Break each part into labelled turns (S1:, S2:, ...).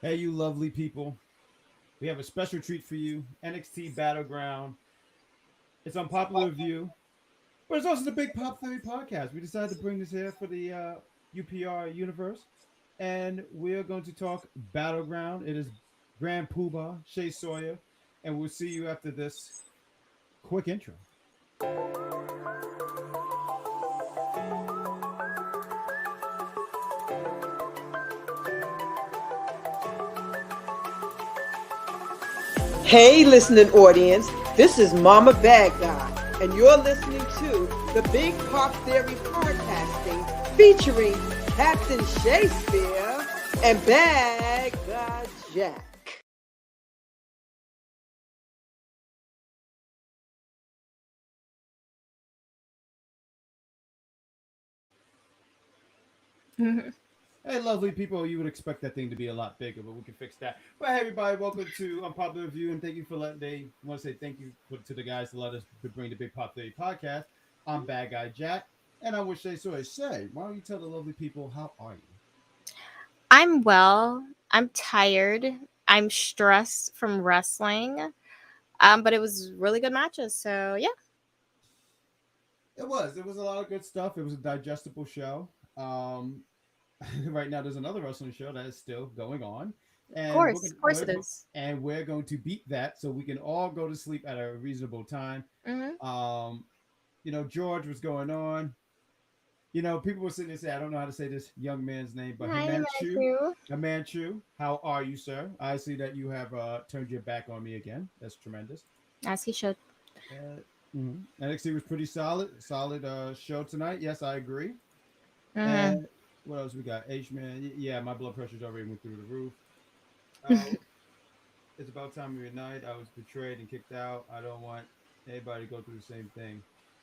S1: Hey, you lovely people. We have a special treat for you NXT Battleground. It's unpopular view, but it's also the Big Pop Theory podcast. We decided to bring this here for the UPR universe, and we're going to talk Battleground. It is Grand Poobah, Shay Sawyer, and we'll see you after this quick intro.
S2: Hey, listening audience, this is Mama Bad Guy, and you're listening to the Big Pop Theory podcasting featuring Captain Shakespeare and Bad Guy Jack.
S1: Hey, lovely people, you would expect that thing to be a lot bigger, but we can fix that. But hey, everybody, welcome to Unpopular View, and thank you for letting they want to say thank you to the guys to let us to bring the Big Pop Theory podcast. I'm Bad Guy Jack, and I wish they saw it. Shay, why don't you tell the lovely people how are you?
S3: I'm well. I'm tired. I'm stressed from wrestling. But it was really good matches. So yeah.
S1: It was. It was a lot of good stuff. It was a digestible show. Right now, there's another wrestling show that is still going on, and
S3: Of course it is.
S1: and we're going to beat that so we can all go to sleep at a reasonable time.
S3: Mm-hmm.
S1: George was going on. People were sitting there saying, I don't know how to say this young man's name, but
S3: Hi,
S1: Himanshu.
S3: Matthew.
S1: Himanshu, how are you, sir? I see that you have turned your back on me again. That's tremendous.
S3: As he should.
S1: NXT was pretty solid show tonight. Yes, I agree.
S3: Mm-hmm.
S1: And what else we got? H man, yeah, my blood pressure's already went through the roof. Uh, it's about time we unite. I was betrayed and kicked out. I don't want anybody to go through the same thing.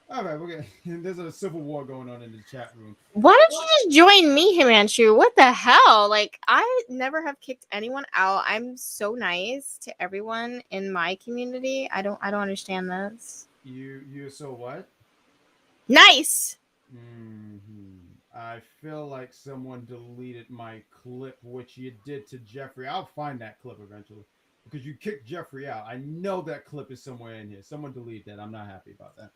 S1: All right, we're gonna. There's a civil war going on in the chat room.
S3: Why don't you just join me, Himanshu? What the hell? Like, I never have kicked anyone out. I'm so nice to everyone in my community. I don't understand this.
S1: You're so what?
S3: Nice.
S1: I feel like someone deleted my clip, which you did to Jeffrey. I'll find that clip eventually because you kicked Jeffrey out. I know that clip is somewhere in here. Someone deleted that. I'm not happy about that.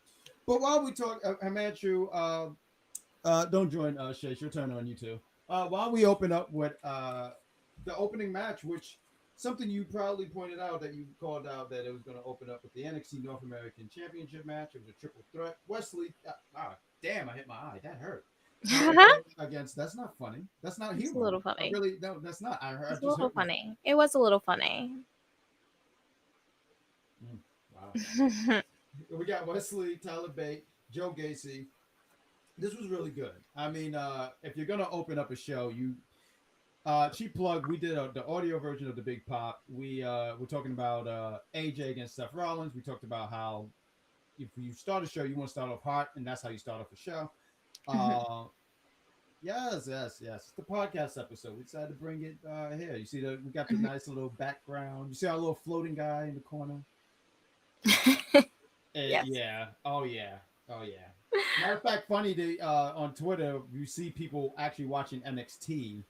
S1: But while we talk, Himanshu, don't join Shay. She'll turn on you too. While we open up with the opening match, which something you probably pointed out that you called out that it was going to open up with the NXT North American Championship match. It was a triple threat. Wes Lee, damn, I hit my eye. That hurt. Against that's not funny. That's not humor.
S3: It's a little funny.
S1: Really, no, that's not. I heard.
S3: It's a little funny. It was a little funny.
S1: Wow. We got Wes Lee, Tyler Bate, Joe Gacy. This was really good. I mean, if you're gonna open up a show, you cheap plug. We did the audio version of the Big Pop. We're talking about AJ against Seth Rollins. We talked about how if you start a show, you want to start off hot, and that's how you start off a show. Yes. It's the podcast episode. We decided to bring it here. You see we got the nice little background. You see our little floating guy in the corner.
S3: Yes.
S1: Yeah. Oh yeah. Matter of fact, funny on Twitter, you see people actually watching NXT,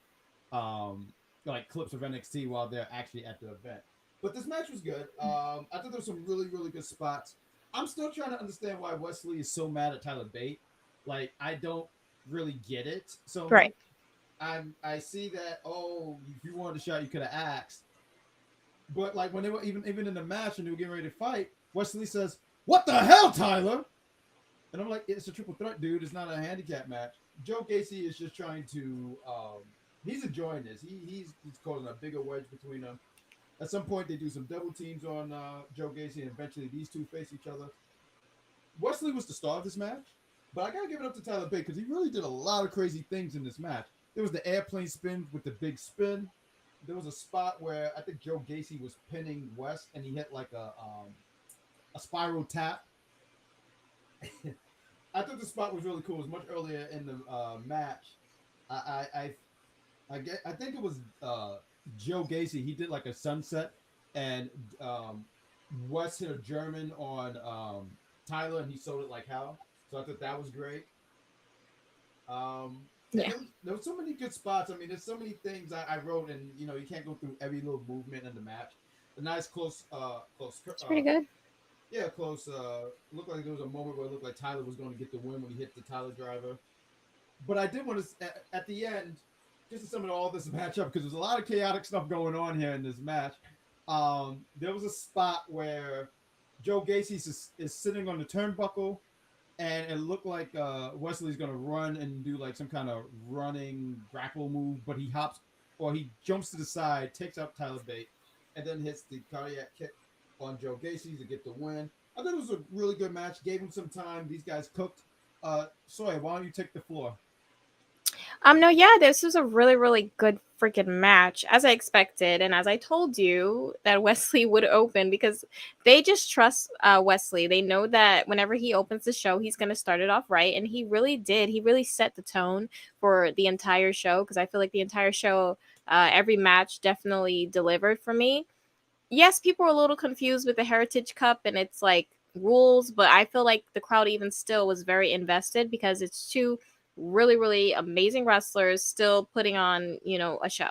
S1: like clips of NXT while they're actually at the event. But this match was good. I thought there were some really, really good spots. I'm still trying to understand why Wes Lee is so mad at Tyler Bate. Like, I don't really get it. So
S3: Right.
S1: I see that. Oh, if you wanted a shot, you could have asked. But like when they were even in the match and they were getting ready to fight, Wes Lee says, "What the hell, Tyler?" And I'm like, "It's a triple threat, dude. It's not a handicap match." Joe Gacy is just trying to. He's enjoying this. He's causing a bigger wedge between them. At some point, they do some double teams on Joe Gacy, and eventually these two face each other. Wes Lee was the star of this match, but I gotta give it up to Tyler Bate because he really did a lot of crazy things in this match. There was the airplane spin with the big spin. There was a spot where I think Joe Gacy was pinning Wes, and he hit like a spiral tap. I thought the spot was really cool. It was much earlier in the match. I think it was Joe Gacy. He did like a sunset, and Wes hit a German on Tyler, and he sold it like hell. So I thought that was great.
S3: Yeah.
S1: there were so many good spots. I mean, there's so many things I wrote, and you can't go through every little movement in the match. The nice close.
S3: It's pretty good.
S1: Yeah, close. Looked like there was a moment where it looked like Tyler was going to get the win when he hit the Tyler driver. But I did want to, at the end, just to sum it all this match up, because there's a lot of chaotic stuff going on here in this match. There was a spot where Joe Gacy is sitting on the turnbuckle, and it looked like Wes Lee's going to run and do like some kind of running grapple move, but he hops or he jumps to the side, takes out Tyler Bate, and then hits the cardiac kick on Joe Gacy to get the win. I thought it was a really good match. Gave him some time. These guys cooked. Sawyer, why don't you take the floor?
S3: No, yeah, this was a really, really good freaking match, as I expected, and as I told you that Wes Lee would open because they just trust Wes Lee. They know that whenever he opens the show, he's going to start it off right, and he really did. He really set the tone for the entire show because I feel like the entire show, every match definitely delivered for me. Yes, people were a little confused with the Heritage Cup and its like rules, but I feel like the crowd even still was very invested because it's two really, really amazing wrestlers still putting on, a show.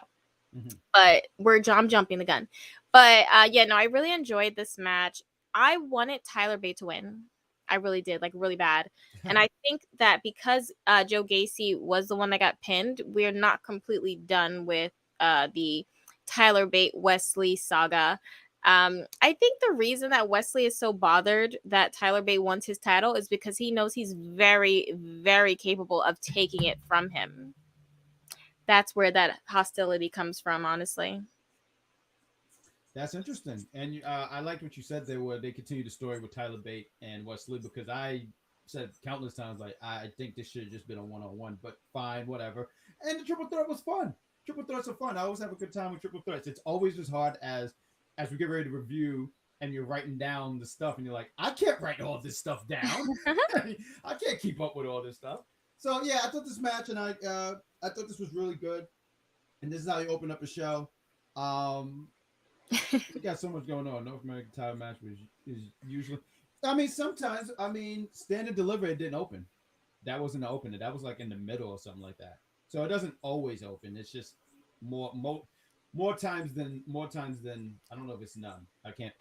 S3: Mm-hmm. But I'm jumping the gun. But yeah, no, I really enjoyed this match. I wanted Tyler Bate to win. I really did, like really bad. And I think that because Joe Gacy was the one that got pinned, we're not completely done with the Tyler Bate Wes Lee saga. I think the reason that Wes Lee is so bothered that Tyler Bate wants his title is because he knows he's very, very capable of taking it from him. That's where that hostility comes from, honestly.
S1: That's interesting. And I liked what you said there where they continue the story with Tyler Bate and Wes Lee because I said countless times, like, I think this should have just been a one-on-one, but fine, whatever. And the triple threat was fun. Triple threats are fun. I always have a good time with triple threats. It's always as hard as we get ready to review and you're writing down the stuff and you're like, I can't write all this stuff down. I can't keep up with all this stuff. So yeah, I thought this match and I thought this was really good. And this is how you open up a show. We got so much going on. North American title match is usually, sometimes, Stand and Deliver, it didn't open. That wasn't the opener. That was like in the middle or something like that. So it doesn't always open. It's just more times than I don't know if it's none. I can't.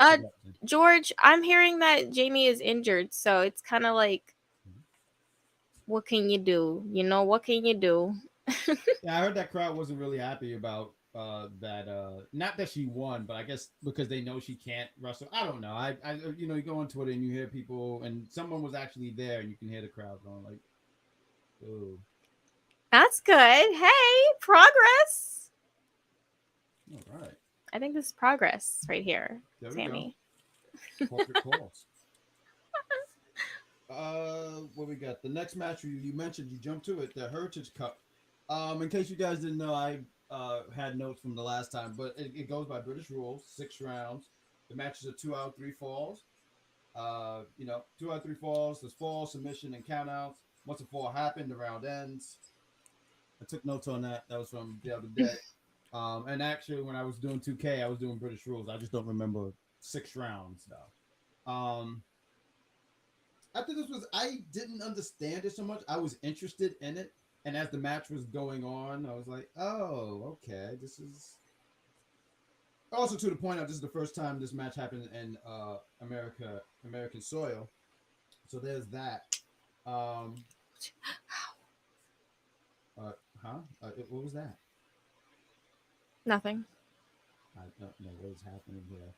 S3: George, I'm hearing that Jamie is injured, so it's kind of like, what can you do? What can you do?
S1: Yeah, I heard that crowd wasn't really happy about that. Not that she won, but I guess because they know she can't wrestle. I don't know. I you go on Twitter and you hear people, and someone was actually there, and you can hear the crowd going like, "Oh."
S3: That's good. Hey, progress.
S1: All right.
S3: I think this is progress right here,
S1: there
S3: Sammy.
S1: Corporate calls. What we got? The next match you mentioned, you jumped to it, the Heritage Cup. In case you guys didn't know, I had notes from the last time, but it goes by British rules, 6 rounds. The matches are 2 out, 3 falls. 2 out, 3 falls. There's fall, submission, and countouts. Once a fall happened, the round ends. I took notes on that. That was from the other day. And actually, when I was doing 2K, I was doing British rules. I just don't remember 6 rounds, though. After this I didn't understand it so much. I was interested in it. And as the match was going on, I was like, oh, okay. This is... Also, to the point out, this is the first time this match happened in American soil. So there's that. What was that?
S3: Nothing.
S1: I don't know what is happening here.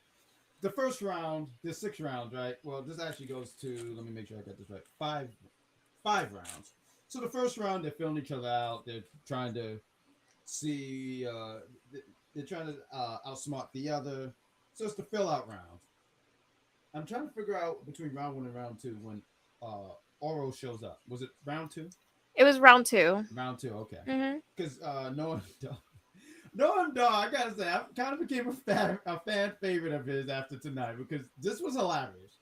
S1: The first round, there's 6 rounds, right? Well, this actually goes to, let me make sure I got this right, 5 rounds. So the first round, they're filling each other out. They're trying to see, they're trying to outsmart the other. So it's the fill-out round. I'm trying to figure out between round 1 and round 2 when Oro shows up. Was it round 2?
S3: It was round 2.
S1: Round 2, okay. Because Noam Dar, I gotta say, I kind of became a fan favorite of his after tonight because this was hilarious.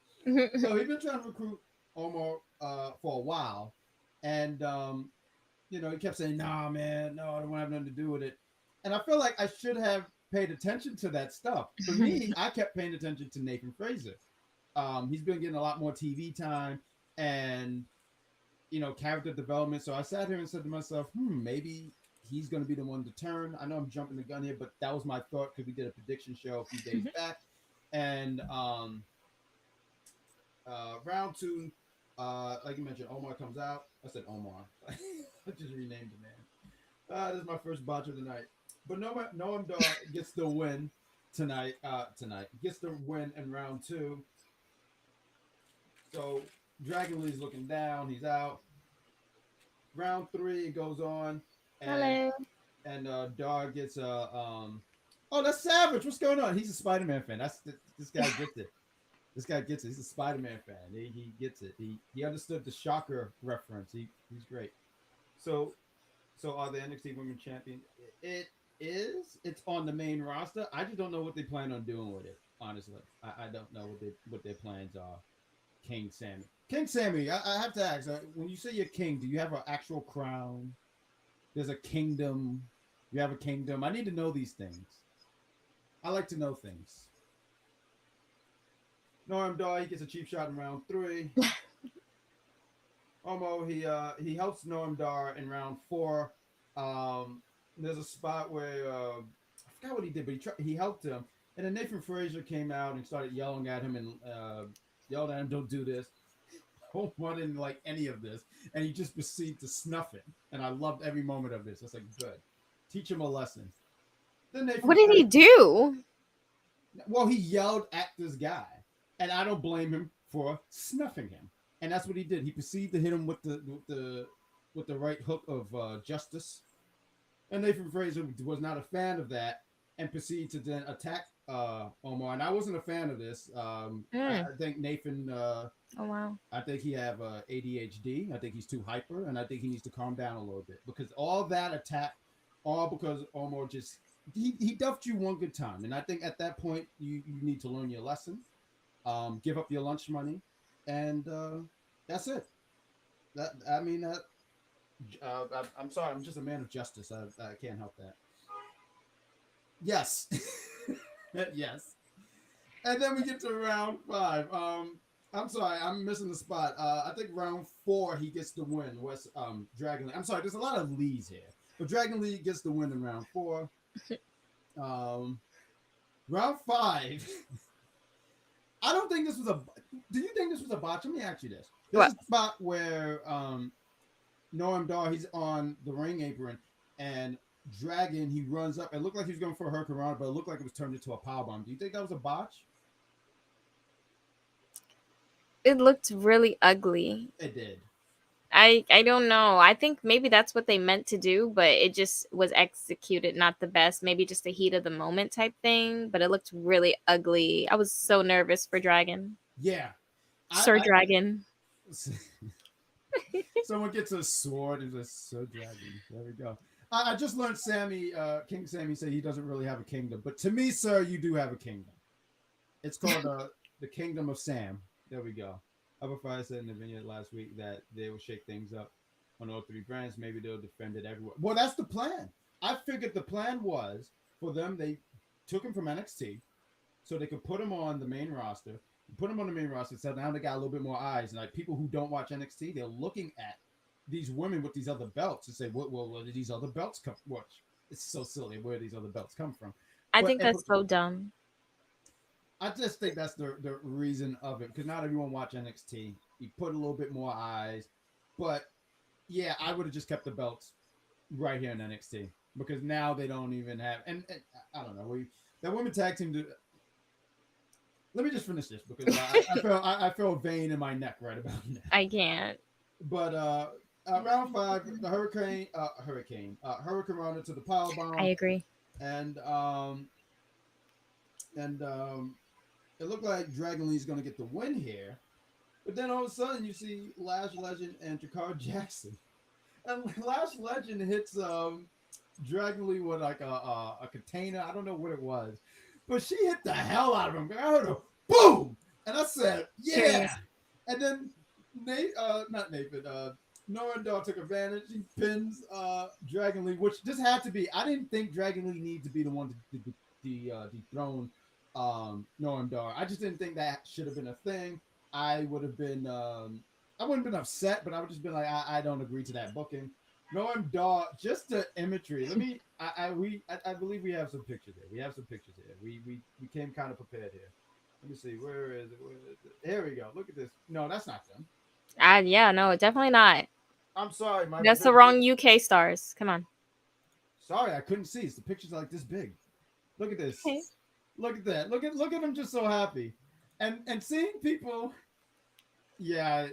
S1: So he's been trying to recruit Omar for a while, and he kept saying, "Nah, man, no, I don't want to have nothing to do with it." And I feel like I should have paid attention to that stuff. For me, I kept paying attention to Nathan Fraser. He's been getting a lot more TV time and character development. So I sat here and said to myself, maybe he's going to be the one to turn. I know I'm jumping the gun here, but that was my thought because we did a prediction show a few days back. And round 2, like you mentioned, Omar comes out. I said Omar. I just renamed the man. This is my first botch of the night. But Noam Dar gets the win tonight. Gets the win in round 2. So Dragon Lee's looking down. He's out. Round 3 it goes on. And, Dar gets oh, that's Savage. What's going on? He's a Spider-Man fan. This guy gets it. This guy gets it. He's a Spider-Man fan. He gets it. He understood the Shocker reference. He's great. So are the NXT Women Champion? It is. It's on the main roster. I just don't know what they plan on doing with it. Honestly, I don't know what their plans are. King Sammy. I have to ask. When you say you're king, do you have an actual crown? There's a kingdom. You have a kingdom. I need to know these things. I like to know things. Noam Dar, he gets a cheap shot in round 3. Omo, he helps Noam Dar in round 4. There's a spot where I forgot what he did, but he helped him. And then Nathan Frazier came out and started yelling at him and yelled at him, "Don't do this." Omar didn't like any of this, and he just proceeded to snuff it. And I loved every moment of this. I was like, good. Teach him a lesson. Then
S3: What did he do?
S1: Well, he yelled at this guy. And I don't blame him for snuffing him. And that's what he did. He proceeded to hit him with the right hook of justice. And Nathan Frazier was not a fan of that and proceeded to then attack Omar. And I wasn't a fan of this. I think Nathan.
S3: Oh wow.
S1: I think he have ADHD. I think he's too hyper, and I think he needs to calm down a little bit because all that attack, all because Omar just he duffed you one good time. And I think at that point you need to learn your lesson. Give up your lunch money, and that's it. I'm sorry. I'm just a man of justice. I can't help that. Yes, yes. And then we get to round 5. I'm sorry, I'm missing the spot. I think round 4 he gets the win. Dragon Lee. I'm sorry, there's a lot of Lees here, but Dragon Lee gets the win in round 4. Round 5. I don't think this was a. Do you think this was a botch? Let me ask you this. There's a spot where Noam Dar, he's on the ring apron, and Dragon, he runs up. It looked like he was going for a hurricanrana, but it looked like it was turned into a powerbomb. Do you think that was a botch?
S3: It looked really ugly.
S1: It did.
S3: I don't know. I think maybe that's what they meant to do, but it just was executed not the best. Maybe just the heat of the moment type thing, but it looked really ugly. I was so nervous for Dragon.
S1: Yeah.
S3: Sir Dragon.
S1: Someone gets a sword and just Sir Dragon. There we go. I just learned King Sammy said he doesn't really have a kingdom, but to me, sir, you do have a kingdom. It's called the Kingdom of Sam. There we go. Upper Fire said in the vineyard last week that they will shake things up on all 3 brands. Maybe they'll defend it everywhere. Well, that's the plan. I figured the plan was for them. They took him from NXT so they could put him on the main roster. Put him on the main roster. So now they got a little bit more eyes. And like people who don't watch NXT, they're looking at these women with these other belts and say, "Well, where did these other belts come? Watch, it's so silly. Where these other belts come from?"
S3: I think that's so dumb.
S1: I just think that's the reason of it, because not everyone watch NXT. You put a little bit more eyes, but yeah, I would have just kept the belts right here in NXT because now they don't even have. And I don't know, that women tag team. Let me just finish this because I feel a vein in my neck right about now.
S3: I can't.
S1: But round 5, the Hurricane Runner to the powerbomb.
S3: I agree.
S1: And it looked like Dragon Lee's going to get the win here. But then all of a sudden, you see Lash Legend and Jakar Jackson. And Lash Legend hits Dragon Lee with like a container. I don't know what it was. But she hit the hell out of him. I heard a boom! And I said, yeah! And then Noam Dar took advantage. He pins Dragon Lee, which this had to be. I didn't think Dragon Lee needed to be the one to dethrone Noam Dar. I just didn't think that should have been a thing. I would have been, I wouldn't have been upset, but I would just been like, I don't agree to that booking. Noam Dar, just the imagery. Let me. I believe we have some pictures here. We have some pictures here. We came kind of prepared here. Let me see. Where is it? Where is it? Here we go. Look at this. No, that's not them.
S3: Yeah, no, definitely not.
S1: I'm sorry, my.
S3: That's the wrong UK stars. Come on.
S1: Sorry, I couldn't see. The pictures are like this big. Look at this.
S3: Okay.
S1: Look at that. Look at them just so happy, and seeing people. Yeah.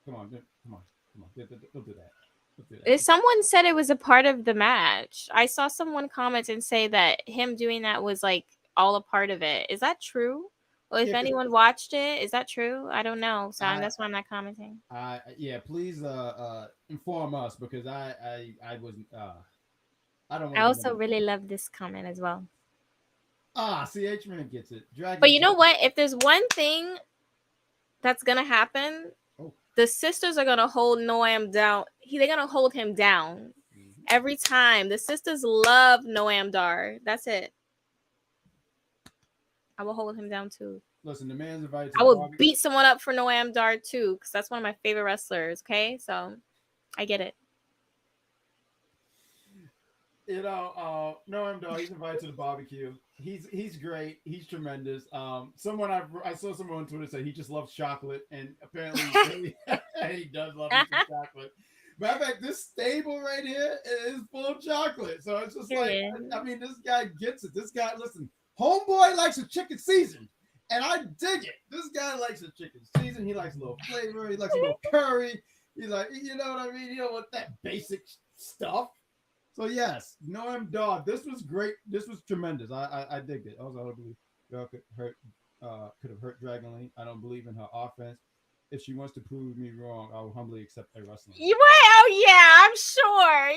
S1: Come on. Don't do that. Don't do that.
S3: If someone said it was a part of the match, I saw someone comment and say that him doing that was like all a part of it. Is that true? Well, if anyone watched it, is that true? I don't know. So that's why I'm not commenting.
S1: Yeah, please inform us because I wasn't I don't.
S3: I also really love this comment as well.
S1: See, H-Man gets it.
S3: But you know what? If there's one thing that's gonna happen, the sisters are gonna hold Noam down. They're gonna hold him down every time. The sisters love Noam Dar. That's it. I will hold him down too.
S1: Listen, the man's invited.
S3: I will beat someone up for Noam Dar too, because that's one of my favorite wrestlers. Okay, so I get it.
S1: You know, Noam Dar, he's invited to the barbecue. He's great. He's tremendous. Someone I saw someone on Twitter say he just loves chocolate, and apparently he does love some chocolate. Matter of fact, this stable right here is full of chocolate. So it's just like, I mean, this guy gets it. This guy, listen, homeboy likes a chicken season, and I dig it. This guy likes a chicken season. He likes a little flavor. He likes a little curry. He like, you know what I mean? You know what, that basic stuff. So yes, Noam Dar, this was great. This was tremendous. I digged it. Also, I don't believe y'all could have hurt Dragon Lee. I don't believe in her offense. If she wants to prove me wrong, I will humbly accept a wrestling.
S3: Oh yeah, I'm sure.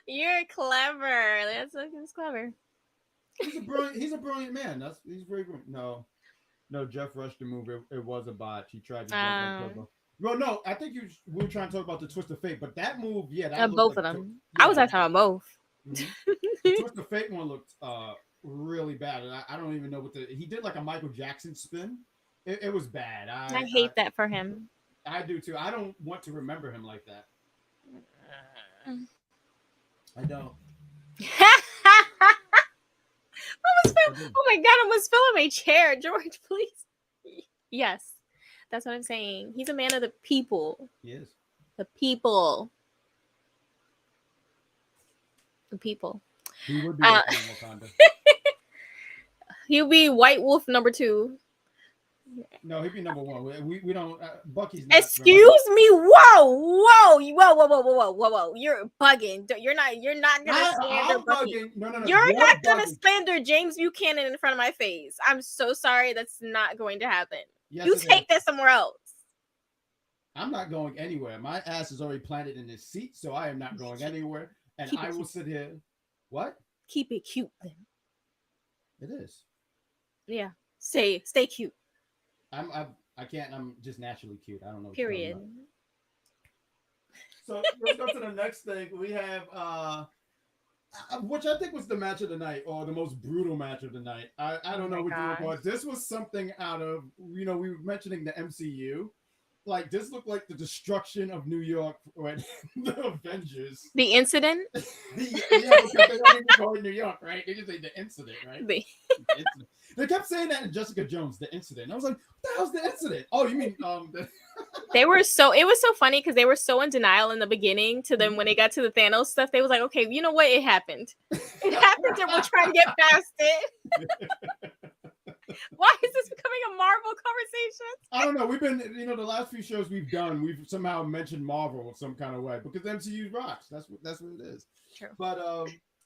S3: You're clever. That's clever.
S1: He's a brilliant man. He's very brilliant. No, Jeff rushed the move. It was a botch. He tried to. Well, no, I think we were trying to talk about the Twist of Fate, but that move,
S3: both of them. I was talking about both.
S1: Mm-hmm. The Twist of Fate one looked really bad. I don't even know what he did, like a Michael Jackson spin. It was bad.
S3: I hate that for him.
S1: I do too. I don't want to remember him like that. I don't.
S3: Oh my god, I almost fell in my chair. George, please. Yes. That's what I'm saying. He's a man of the people.
S1: He is.
S3: The people. The people.
S1: He would be Wakanda.
S3: He'll be White Wolf number 2.
S1: No, he'd be number 1. We don't. Bucky's not.
S3: Excuse me. Whoa. You're bugging. You're not gonna slander Bucky.
S1: No.
S3: You're not gonna slander James Buchanan in front of my face. I'm so sorry. That's not going to happen. Yes, you take that somewhere else.
S1: I'm not going anywhere. My ass is already planted in this seat, so I am not going anywhere. And I will sit here. What?
S3: Keep it cute then.
S1: It is.
S3: Yeah. Stay cute.
S1: I can't. I'm just naturally cute. I don't know.
S3: Period.
S1: So let's go to the next thing. We have which I think was the match of the night, or the most brutal match of the night. I don't know what you would call it. This was something out of, we were mentioning the MCU. Like, this looked like the destruction of New York when the Avengers.
S3: The incident?
S1: Because they don't even call it New York, right? They just say the incident, right? The incident. They kept saying that in Jessica Jones, the incident. I was like, what the hell's the incident? Oh, you mean
S3: it was so funny because they were so in denial in the beginning to them when they got to the Thanos stuff. They was like, okay, you know what? It happened. It happened and we're trying to get past it. Why is this becoming a Marvel conversation?
S1: I don't know. We've been, the last few shows we've done, we've somehow mentioned Marvel in some kind of way because MCU rocks. That's what it is.
S3: True.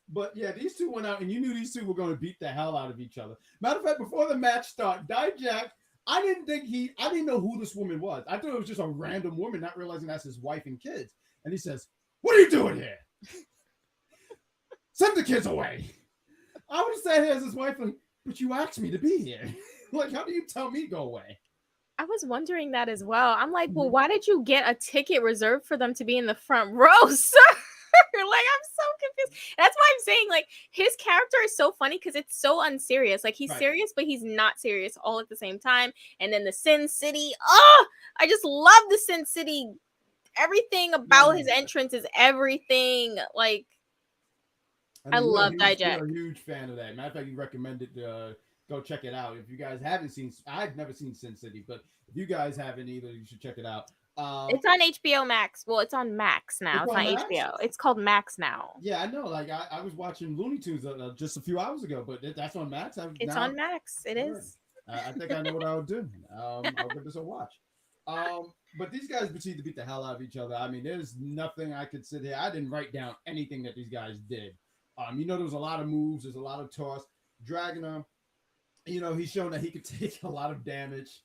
S1: But yeah, these two went out, and you knew these two were going to beat the hell out of each other. Matter of fact, before the match started, Dijak, I didn't know who this woman was. I thought it was just a random woman, not realizing that's his wife and kids. And he says, "What are you doing here? Send the kids away." I would have sat here as his wife, like, but you asked me to be here. Like, how do you tell me to go away?
S3: I was wondering that as well. I'm like, well, why did you get a ticket reserved for them to be in the front row, sir? I'm so confused. That's why I'm saying like his character is so funny because it's so unserious. Like he's serious, but he's not serious all at the same time. And then the Sin City. Oh, I just love the Sin City. Everything about his entrance is everything. Like I love Dijak.
S1: You're a huge fan of that. Matter of fact, you recommended go check it out. If you guys haven't seen, I've never seen Sin City, but if you guys haven't either, you should check it out.
S3: It's on HBO Max. Well, it's on Max now. It's not HBO. It's called Max now.
S1: Yeah, I know. Like I was watching Looney Tunes just a few hours ago, but that's on Max.
S3: It's on Max. It is.
S1: I think I know what I would do. I'll give this a watch. But these guys proceed to beat the hell out of each other. I mean, there's nothing I could sit here. I didn't write down anything that these guys did. There was a lot of moves. There's a lot of toss. Dragunov, he's shown that he could take a lot of damage.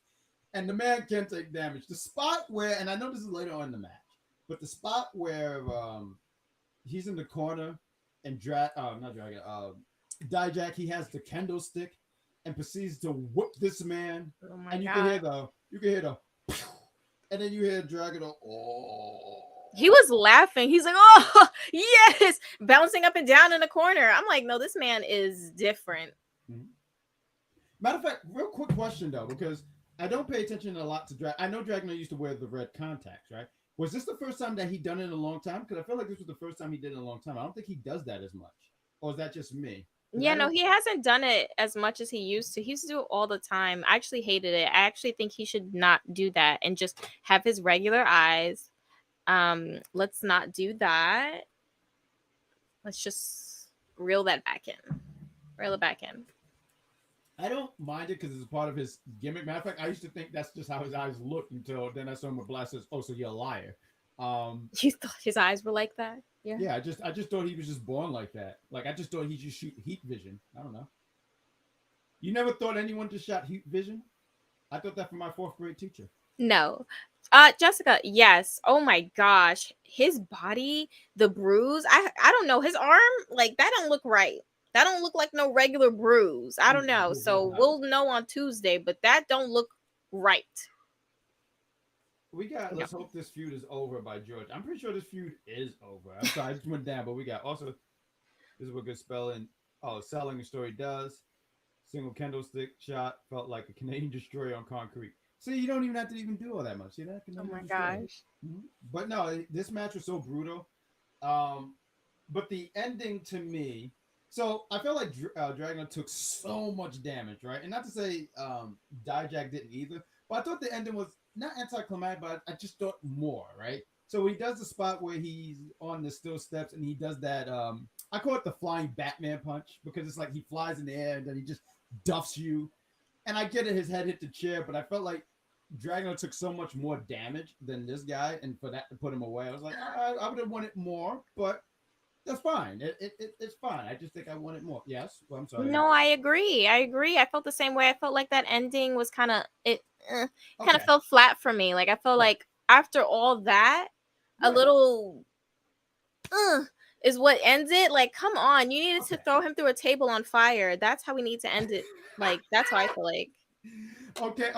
S1: And the man can take damage. The spot where, and I know this is later on in the match, but the spot where he's in the corner and Dijak, he has the kendo stick and proceeds to whoop this man.
S3: Oh my
S1: and you
S3: God.
S1: can hear the, and then you hear Dragunov. Oh.
S3: He was laughing. He's like, oh, yes, bouncing up and down in the corner. I'm like, no, this man is different.
S1: Mm-hmm. Matter of fact, real quick question, though, because I don't pay attention a lot to Dragunov. I know Dragunov used to wear the red contacts, right? Was this the first time that he done it in a long time? Because I feel like this was the first time he did it in a long time. I don't think he does that as much. Or is that just me?
S3: Yeah, no, he hasn't done it as much as he used to. He used to do it all the time. I actually hated it. I actually think he should not do that and just have his regular eyes. Let's not do that. Let's just reel that back in. Reel it back in.
S1: I don't mind it because it's part of his gimmick. Matter of fact, I used to think that's just how his eyes looked until then I saw him with glasses. Oh, so you're a liar.
S3: You thought his eyes were like that? Yeah.
S1: Yeah, I just thought he was just born like that. Like I just thought he just shoot heat vision. I don't know. You never thought anyone just shot heat vision? I thought that from my 4th grade teacher.
S3: No. Jessica, yes. Oh my gosh. His body, the bruise. I don't know. His arm, like that don't look right. That don't look like no regular bruise. I don't know. So we'll know on Tuesday, but that don't look right.
S1: Let's hope this feud is over by George. I'm pretty sure this feud is over. I'm sorry, I just went down, but we got also, this is what good spelling. Oh, selling the story does. Single candlestick shot felt like a Canadian destroyer on concrete. See, you don't even have to even do all that much. See that?
S3: Oh my gosh.
S1: Mm-hmm. But no, this match was so brutal. But the ending to me, so I felt like Dragunov took so much damage, right? And not to say Dijak didn't either, but I thought the ending was not anticlimactic, but I just thought more, right? So he does the spot where he's on the steel steps and he does that, I call it the flying Batman punch because it's like he flies in the air and then he just duffs you. And I get it, his head hit the chair, but I felt like Dragunov took so much more damage than this guy, and for that to put him away, I was like, I would have wanted more, but that's fine. It's fine. I just think I wanted more. Yes. Well, I'm sorry.
S3: No, I agree. I felt the same way. I felt like that ending was kind of kind of fell flat for me. Like I felt like after all that, a little is what ends it. Like, come on, you needed to throw him through a table on fire. That's how we need to end it. Like, that's how I feel like.
S1: Okay.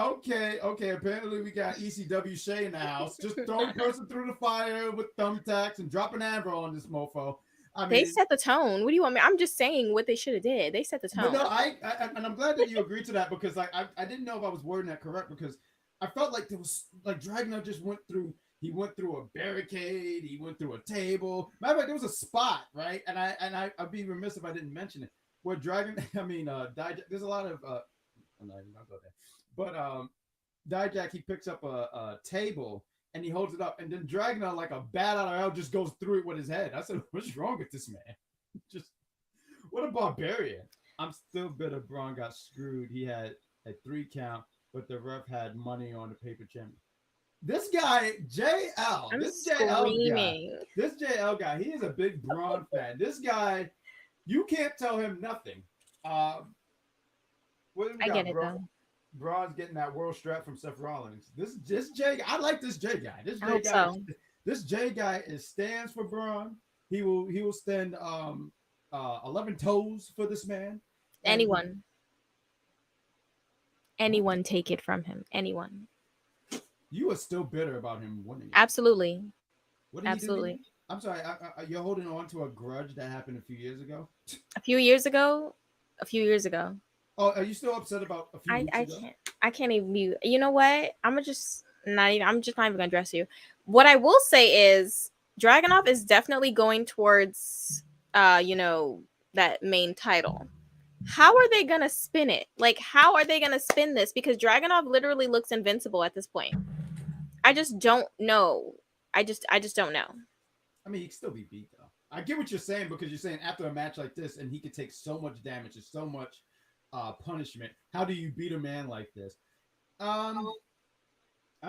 S1: Apparently, we got ECW Shay in the house. Just throw a person through the fire with thumbtacks and drop an anvil on this mofo. I mean,
S3: they set the tone. What do you want me? I'm just saying what they should have did. They set the tone.
S1: But no, I and I'm glad that you agreed to that because like I didn't know if I was wording that correct because I felt like there was like Dragunov just went through. He went through a barricade. He went through a table. Matter of fact, there was a spot, right? And I'd be remiss if I didn't mention it. Where Dijak, there's a lot of I'm not even gonna go there. But Dijak, he picks up a table and he holds it up, and then Dragunov, like a bat out of hell, just goes through it with his head. I said, "What's wrong with this man? Just what a barbarian!" I'm still bitter. Bron got screwed. He had a 3 count, but the ref had money on the paper champion. This guy, JL, this JL guy, he is a big Bron fan. This guy, you can't tell him nothing.
S3: I get it though.
S1: Bron's getting that world strap from Seth Rollins. This J guy, I like this J guy. This J guy stands for Bron. He will stand 11 toes for this man.
S3: Anyone take it from him. Anyone.
S1: You are still bitter about him winning.
S3: Absolutely.
S1: What did he do? I'm sorry. You're holding on to a grudge that happened a few years ago.
S3: A few years ago. A few years ago.
S1: Oh, are you still upset about a few weeks ago?
S3: I can't even be. You know what? I'm just not even gonna address you. What I will say is Dragunov is definitely going towards that main title. How are they gonna spin it? Like, how are they gonna spin this? Because Dragunov literally looks invincible at this point. I just don't know. I just don't know.
S1: I mean, he can still be beat though. I get what you're saying, because you're saying after a match like this, and he could take so much damage and so much punishment. How do you beat a man like this? I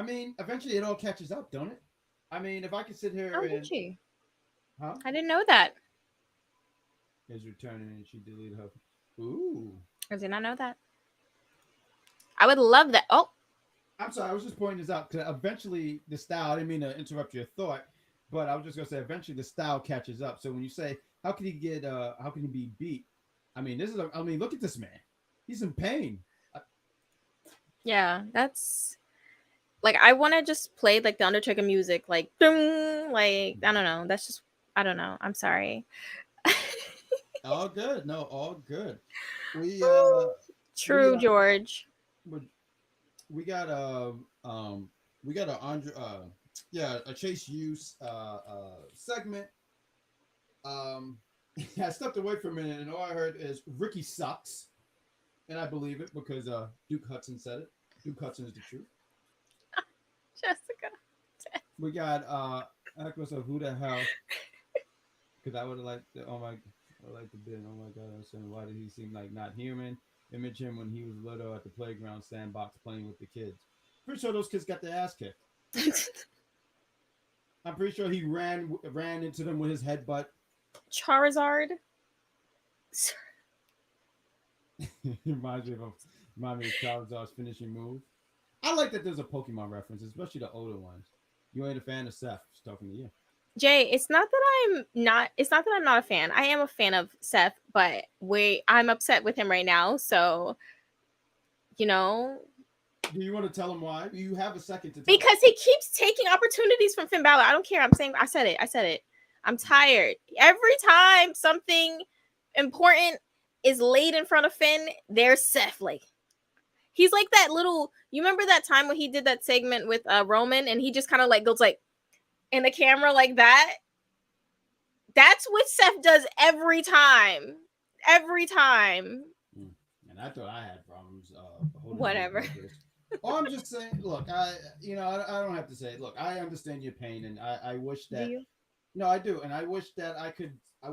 S1: mean, eventually it all catches up, don't it? I mean, if I could sit here
S3: did she?
S1: Huh?
S3: I didn't know that.
S1: Is returning and she deleted her. Ooh.
S3: I did not know that. I would love that. Oh.
S1: I'm sorry, I was just pointing this out because eventually the style, I didn't mean to interrupt your thought, but I was just gonna say eventually the style catches up. So when you say how can he be beat? I mean, look at this man. He's in pain.
S3: Yeah, that's like I want to just play like the Undertaker music, like boom, like I don't know. That's just I don't know. I'm sorry.
S1: All good. No, all good.
S3: True, George.
S1: We got a Chase Use segment. I stepped away for a minute and all I heard is Ricky sucks. And I believe it because Duke Hudson said it. Duke Hudson is the truth.
S3: Jessica.
S1: We got Echoes of who the hell? Because I would have liked to, I like the bit. Oh my God! I was saying, why did he seem like not human? Image him when he was little at the playground sandbox playing with the kids. Pretty sure those kids got their ass kicked. I'm pretty sure he ran into them with his headbutt.
S3: Charizard.
S1: Reminds me of Charizard's finishing move. I like that there's a Pokemon reference, especially the older ones. You ain't a fan of Seth? Just talking to you.
S3: Jay, it's not that I'm not a fan. I am a fan of Seth, but I'm upset with him right now. So,
S1: Do you want to tell him why? You have a second to tell
S3: because he keeps taking opportunities from Finn Balor. I don't care. I said it. I'm tired. Every time something important is laid in front of Finn, there's Seth. Like, he's like that little. You remember that time when he did that segment with Roman, and he just kind of like goes like in the camera like that? That's what Seth does every time. Every time.
S1: And I thought I had problems.
S3: Whatever.
S1: Oh, I'm just saying. Look, I don't have to say it. Look, I understand your pain, and I wish that.
S3: Do you?
S1: No, I do, and I wish that I could. I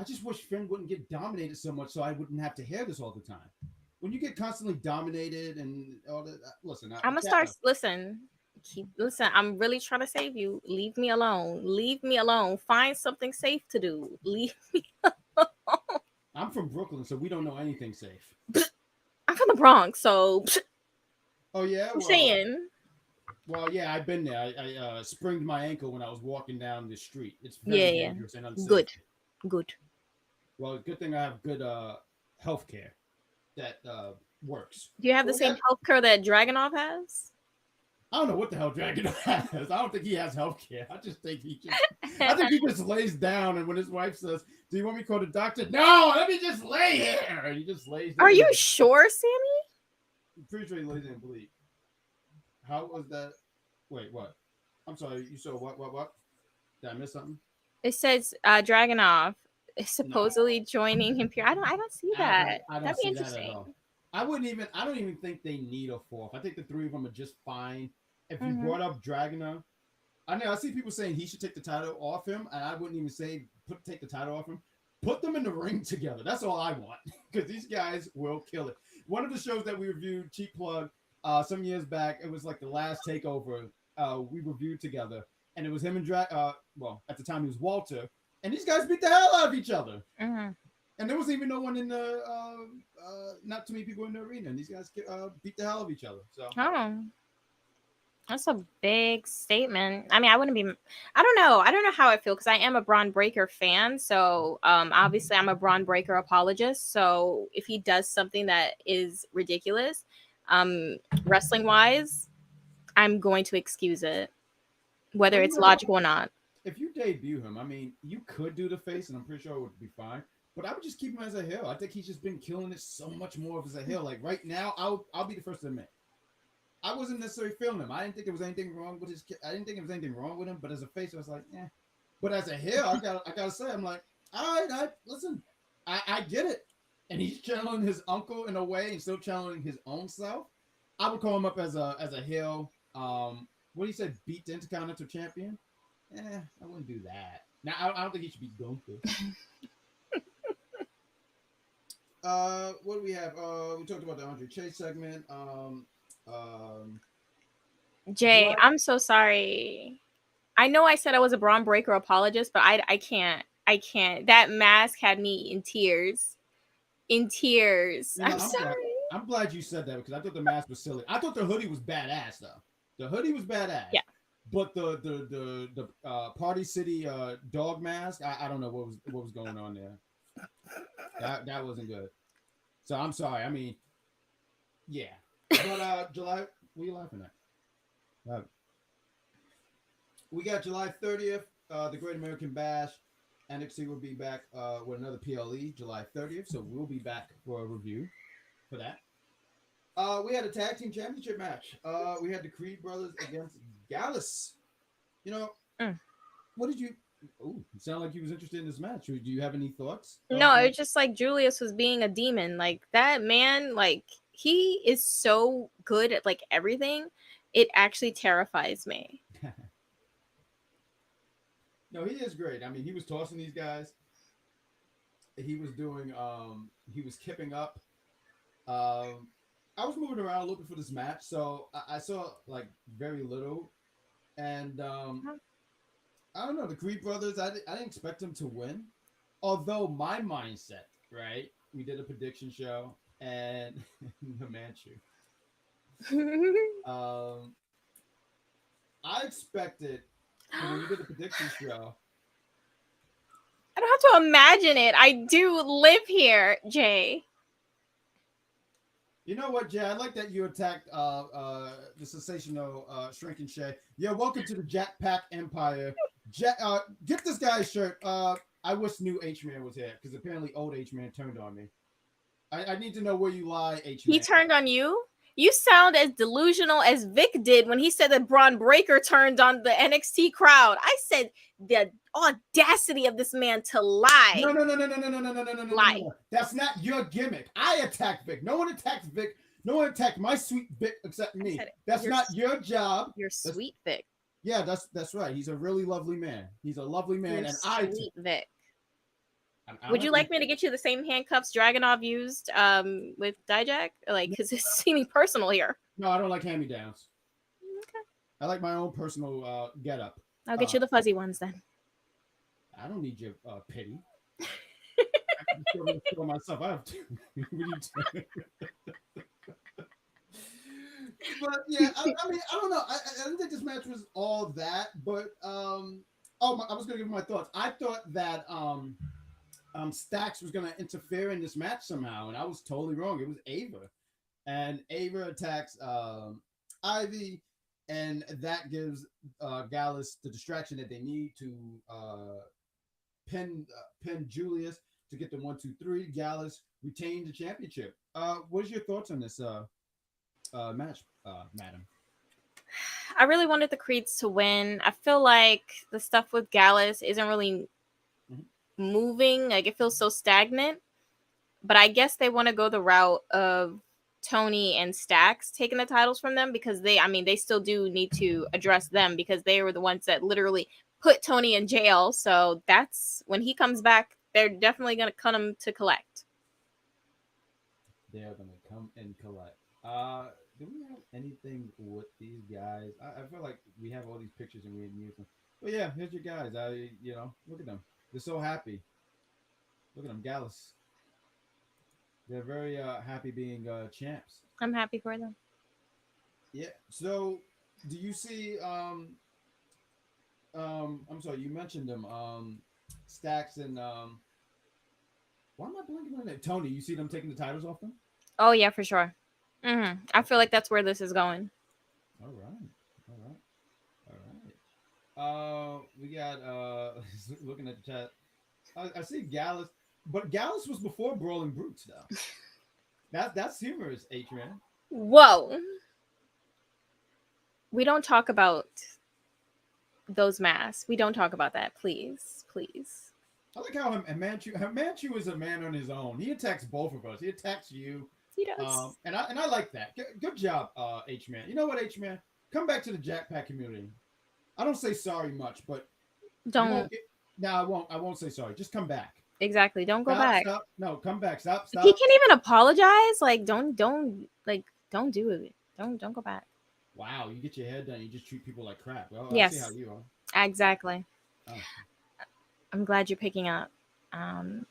S1: just wish Finn wouldn't get dominated so much, so I wouldn't have to hear this all the time. When you get constantly dominated and all that, listen.
S3: I'm gonna start. Listen. I'm really trying to save you. Leave me alone. Find something safe to do. Leave me alone.
S1: I'm from Brooklyn, so we don't know anything safe.
S3: I'm from the Bronx, so.
S1: Oh yeah.
S3: I'm saying.
S1: Well, yeah, I've been there. I sprained my ankle when I was walking down the street. It's very dangerous and unsafe.
S3: Good.
S1: Well, good thing I have good health care that works.
S3: Do you have the same health care that Dragunov has?
S1: I don't know what the hell Dragunov has. I don't think he has health care. I think he just lays down, and when his wife says, "Do you want me to call the doctor?" No, let me just lay here. And he just lays there.
S3: Are you sure, Sammy?
S1: I'm pretty sure he lays there and bleed. How was that? Wait, what? I'm sorry. You saw what? Did I miss something?
S3: It says Dragunov is supposedly joining him here. I don't see that. That'd be interesting.
S1: I don't even think they need a fourth. I think the three of them are just fine. If you brought up Dragunov, I see people saying he should take the title off him, and I wouldn't even say take the title off him. Put them in the ring together. That's all I want, because these guys will kill it. One of the shows that we reviewed, cheap plug, some years back, it was like the last takeover we reviewed together, and it was him and well, at the time he was Walter, and these guys beat the hell out of each other. And there was even no one in the not too many people in the arena, and these guys beat the hell of each other. So
S3: that's a big statement. I mean, I don't know how I feel, because I am a Bron Breakker fan. So obviously I'm a Bron Breakker apologist. So if he does something that is ridiculous, wrestling wise, I'm going to excuse it, whether it's logical or not.
S1: if you debut him, I mean, you could do the face, and I'm pretty sure it would be fine. But I would just keep him as a heel. I think he's just been killing it so much more as a heel. Like right now, I'll be the first to admit, I wasn't necessarily feeling him. I didn't think there was anything wrong with his. I didn't think there was anything wrong with him. But as a face, I was like, eh. But as a heel, I gotta say, I'm like, all right, listen, I get it. And he's channeling his uncle in a way, and still channeling his own self. I would call him up as a heel. What do you say? Beat the Intercontinental Champion? I wouldn't do that. Now I don't think he should be Gunther. What do we have? We talked about the Andre Chase segment.
S3: Jay,
S1: what?
S3: I'm so sorry. I know I said I was a Bron Breakker apologist, but I can't. I can't. That mask had me in tears. In tears.
S1: You know,
S3: I'm sorry.
S1: I'm glad you said that because I thought the mask was silly. I thought the hoodie was badass though. The hoodie was badass.
S3: Yeah.
S1: But the Party City dog mask, I don't know what was going on there. That wasn't good. So I'm sorry. I mean, yeah. But July, what are you laughing at? We got July 30th, the Great American Bash. NXT will be back with another PLE July 30th, so we'll be back for a review for that. We had a tag team championship match. We had the Creed brothers against Gallus. You know, what did you? Oh, it sounded like you was interested in this match. Do you have any thoughts?
S3: No, it's just like Julius was being a demon. Like that man, like he is so good at like everything. It actually terrifies me.
S1: No, he is great. I mean, he was tossing these guys. He was doing, he was kipping up. I was moving around looking for this match, so I saw like very little. And I don't know, the Creed brothers, I didn't expect them to win. Although my mindset, right? We did a prediction show and the Manchu. I expected when we did the prediction show.
S3: I don't have to imagine it. I do live here, Jay.
S1: You know what, Jay? I like that you attacked the sensational Shrinking Shay. Yeah, welcome to the Jack Pack Empire. Get this guy's shirt. I wish new H-Man was here because apparently old H-Man turned on me. I need to know where you lie, H-Man.
S3: He turned on you? You sound as delusional as Vic did when he said that Bron Breakker turned on the NXT crowd. I said the audacity of this man to lie.
S1: No.
S3: Lie.
S1: No. That's not your gimmick. I attacked Vic. No one attacked Vic. No one attacked my sweet Vic except me. That's not your job.
S3: Your sweet Vic.
S1: Yeah, that's right. He's a really lovely man. He's a lovely man,
S3: Your
S1: and
S3: sweet Vic.
S1: I
S3: Would you like me to get you the same handcuffs Dragunov used with Dijak? Like, because it's seeming personal here.
S1: No, I don't like hand-me-downs.
S3: Okay.
S1: I like my own personal get-up.
S3: I'll get you the fuzzy ones then.
S1: I don't need your pity. I can show myself. I have to. What are you doing? But yeah, I mean, I don't know. I didn't think this match was all that, but I was gonna give my thoughts. I thought that Stacks was gonna interfere in this match somehow, and I was totally wrong. It was Ava, and Ava attacks Ivy, and that gives Gallus the distraction that they need to pin Julius to get the 1-2-3. Gallus retained the championship. What is your thoughts on this match, madam?
S3: I really wanted the Creeds to win. I feel like the stuff with Gallus isn't really moving. Like it feels so stagnant. But I guess they want to go the route of Tony and Stacks taking the titles from them because they still do need to address them because they were the ones that literally put Tony in jail. So that's when he comes back, they're definitely going to come to collect.
S1: They're going to come and collect. Do we have anything with these guys? I feel like we have all these pictures and we didn't use them. But yeah, here's your guys. Look at them. They're so happy. Look at them, Gallus. They're very happy being champs.
S3: I'm happy for them.
S1: Yeah. So, do you see? I'm sorry, you mentioned them. Stacks and why am I blanking on that? Tony. You see them taking the titles off them?
S3: Oh yeah, for sure. I feel like that's where this is going.
S1: All right. we got looking at the chat. I see Gallus, but Gallus was before Brawling Brutes though. That's humorous, H-Man.
S3: Whoa. We don't talk about those masks. We don't talk about that, please. Please.
S1: I like how Manchu is a man on his own. He attacks both of us. He attacks you.
S3: He does.
S1: And I like that. Good job, H-Man. You know what, H-Man? Come back to the Jackpack community. I don't say sorry much, but
S3: Don't.
S1: I won't say sorry. Just come back.
S3: Exactly. Don't go back.
S1: Stop. No, come back. Stop.
S3: He can't even apologize. Like, don't do it. Don't go back.
S1: Wow, you get your head done. You just treat people like crap. Well,
S3: Yes.
S1: I see how you are.
S3: Exactly.
S1: Oh.
S3: I'm glad you're picking up.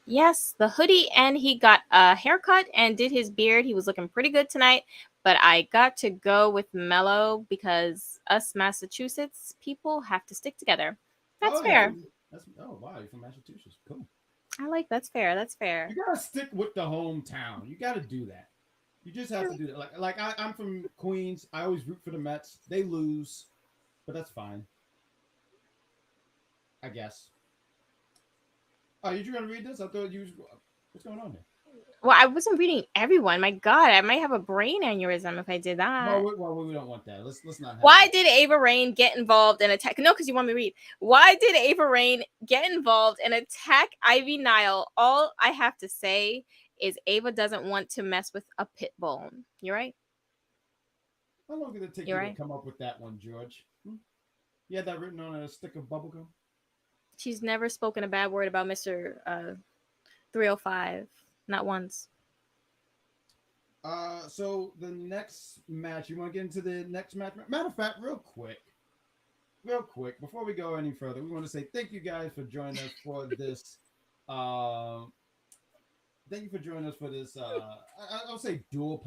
S3: Yes, the hoodie, and he got a haircut and did his beard. He was looking pretty good tonight, but I got to go with Mello because us Massachusetts people have to stick together. That's fair.
S1: Wow, you're from Massachusetts. Cool.
S3: That's fair. That's fair.
S1: You gotta stick with the hometown. You gotta do that. You just have to do that. Like I'm from Queens. I always root for the Mets. They lose, but that's fine. I guess. Oh, you gonna read this? I thought you. What's going on there?
S3: Well, I wasn't reading everyone. My God, I might have a brain aneurysm if I did that.
S1: Well, we don't want that. Let's not.
S3: Why did Ava Raine get involved in attack? No, because you want me to read. Why did Ava Raine get involved and attack Ivy Nile? All I have to say is Ava doesn't want to mess with a pit bull. You're right.
S1: How long did it take you to come up with that one, George? You had that written on a stick of bubblegum?
S3: She's never spoken a bad word about Mr. 305. Not once.
S1: So the next match, you want to get into the next match? Matter of fact, real quick, before we go any further, we want to say thank you guys for joining us for this. Thank you for joining us for this. I'll say dual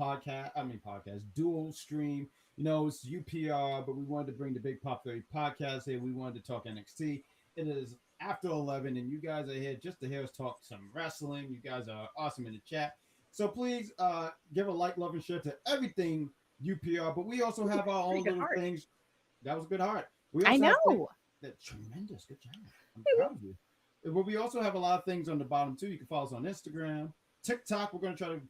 S1: stream. You know, it's UPR, but we wanted to bring the Big Pop Theory podcast here. We wanted to talk NXT. It is after 11, and you guys are here just to hear us talk some wrestling. You guys are awesome in the chat. So please give a like, love, and share to everything UPR. But we also have our own little things. That was a good heart.
S3: I know.
S1: That's tremendous. Good job. I'm proud of you. But we also have a lot of things on the bottom, too. You can follow us on Instagram. TikTok, we're going to try to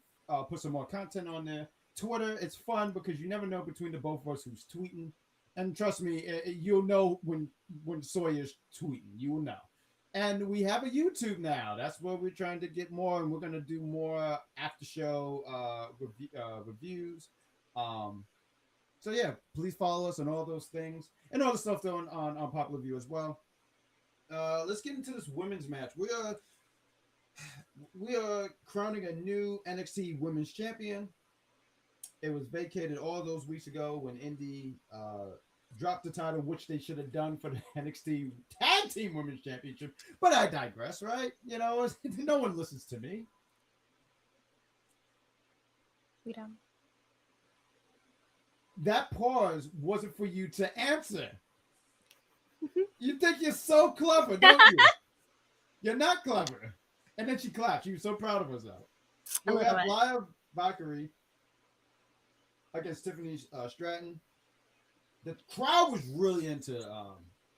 S1: put some more content on there. Twitter, it's fun because you never know between the both of us who's tweeting. And trust me, you'll know when Sawyer's tweeting. You will know. And we have a YouTube now. That's where we're trying to get more, and we're going to do more after show reviews. So yeah, please follow us on all those things and all the stuff on Popular View as well. Let's get into this women's match. We are crowning a new NXT Women's Champion. It was vacated all those weeks ago when Indy dropped the title, which they should have done for the NXT Tag Team Women's Championship. But I digress, right? You know, no one listens to me.
S3: We don't.
S1: That pause wasn't for you to answer. You think you're so clever, don't you? You're not clever. And then she clapped. She was so proud of herself. We have Lyra Valkyria against Tiffany Stratton. The crowd was really into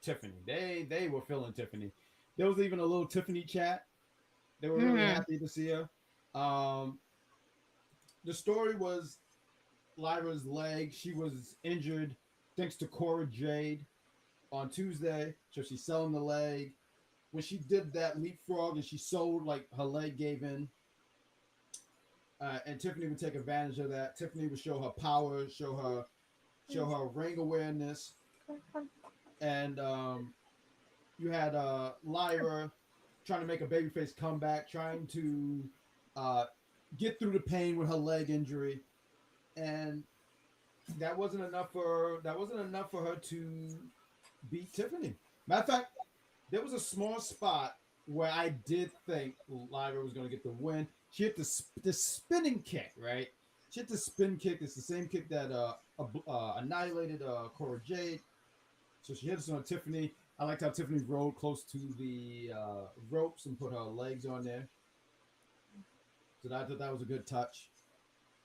S1: Tiffany. They were feeling Tiffany. There was even a little Tiffany chat. They were really happy to see her. The story was Lyra's leg. She was injured thanks to Cora Jade on Tuesday. So she's selling the leg. When she did that leapfrog and she sold, like, her leg gave in. And Tiffany would take advantage of that. Tiffany would show her power, show her ring awareness. And you had Lyra trying to make a babyface comeback, trying to get through the pain with her leg injury. And that wasn't enough for her to beat Tiffany. Matter of fact, there was a small spot where I did think Lyra was going to get the win. She hit the spinning kick, right? She hit the spin kick. It's the same kick that annihilated Cora Jade. So she hits on Tiffany. I liked how Tiffany rolled close to the ropes and put her legs on there. So I thought that was a good touch.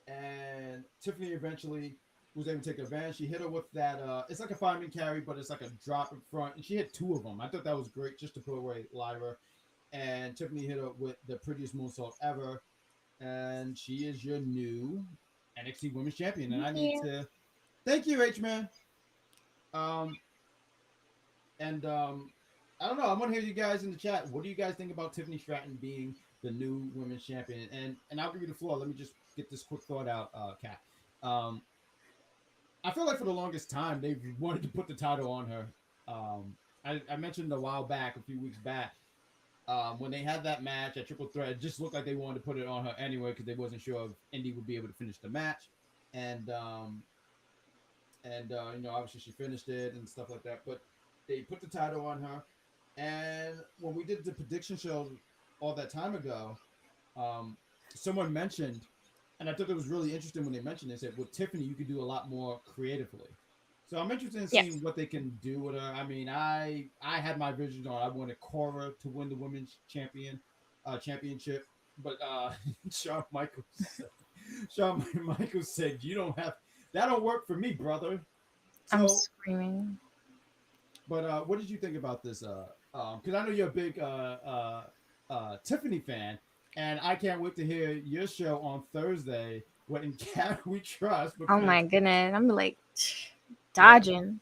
S1: And Tiffany eventually was able to take advantage. She hit her with that. It's like a fireman carry, but it's like a drop in front, and she hit two of them. I thought that was great just to put away Lyra. And Tiffany hit her with the prettiest moonsault ever. And she is your new NXT Women's Champion. And I need to thank you, H Man. I don't know. I want to hear you guys in the chat. What do you guys think about Tiffany Stratton being the new Women's Champion? And I'll give you the floor. Let me just get this quick thought out, Kat. I feel like for the longest time they've wanted to put the title on her. I mentioned a while back, a few weeks back, when they had that match at Triple Threat, it just looked like they wanted to put it on her anyway because they wasn't sure if Indy would be able to finish the match. And obviously she finished it and stuff like that. But they put the title on her. And when we did the prediction show all that time ago, someone mentioned, and I thought it was really interesting when they mentioned this, that with Tiffany, you could do a lot more creatively. So I'm interested in seeing what they can do with her. I mean, I had my vision on I wanted Cora to win the women's championship, but Shawn Michaels said, "You don't have that. Don't work for me, brother." So,
S3: I'm screaming.
S1: But what did you think about this? Because I know you're a big Tiffany fan, and I can't wait to hear your show on Thursday. What in Cat We Trust?
S3: Oh my goodness, I'm like dodging.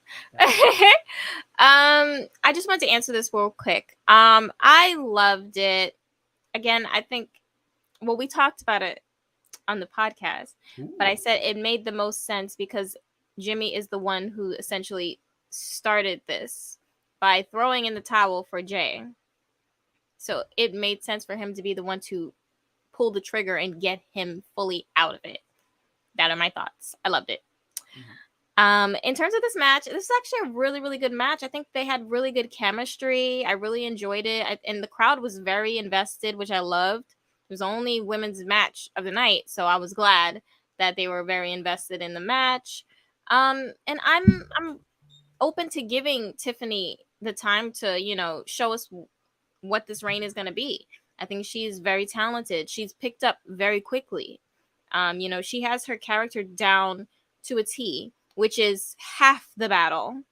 S3: I just want to answer this real quick. I loved it. Again, I think we talked about it on the podcast, but I said it made the most sense because Jimmy is the one who essentially started this by throwing in the towel for Jay. So it made sense for him to be the one to pull the trigger and get him fully out of it. That are my thoughts. I loved it. In terms of this match, this is actually a really, really good match. I think they had really good chemistry. I really enjoyed it. And the crowd was very invested, which I loved. It was the only women's match of the night, so I was glad that they were very invested in the match. And I'm open to giving Tiffany the time to, show us what this reign is going to be. I think she's very talented. She's picked up very quickly. She has her character down to a T, which is half the battle.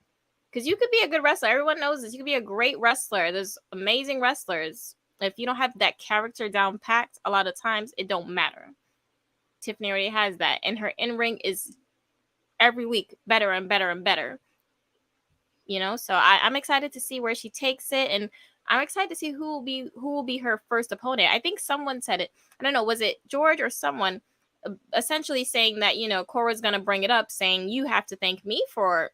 S3: Because you could be a good wrestler. Everyone knows this. You could be a great wrestler. There's amazing wrestlers. If you don't have that character down packed, a lot of times it don't matter. Tiffany already has that. And her in-ring is every week better and better and better. So I'm excited to see where she takes it. And I'm excited to see who will be her first opponent. I think someone said it. I don't know. Was it George or someone? Essentially saying that, Cora's going to bring it up, saying you have to thank me for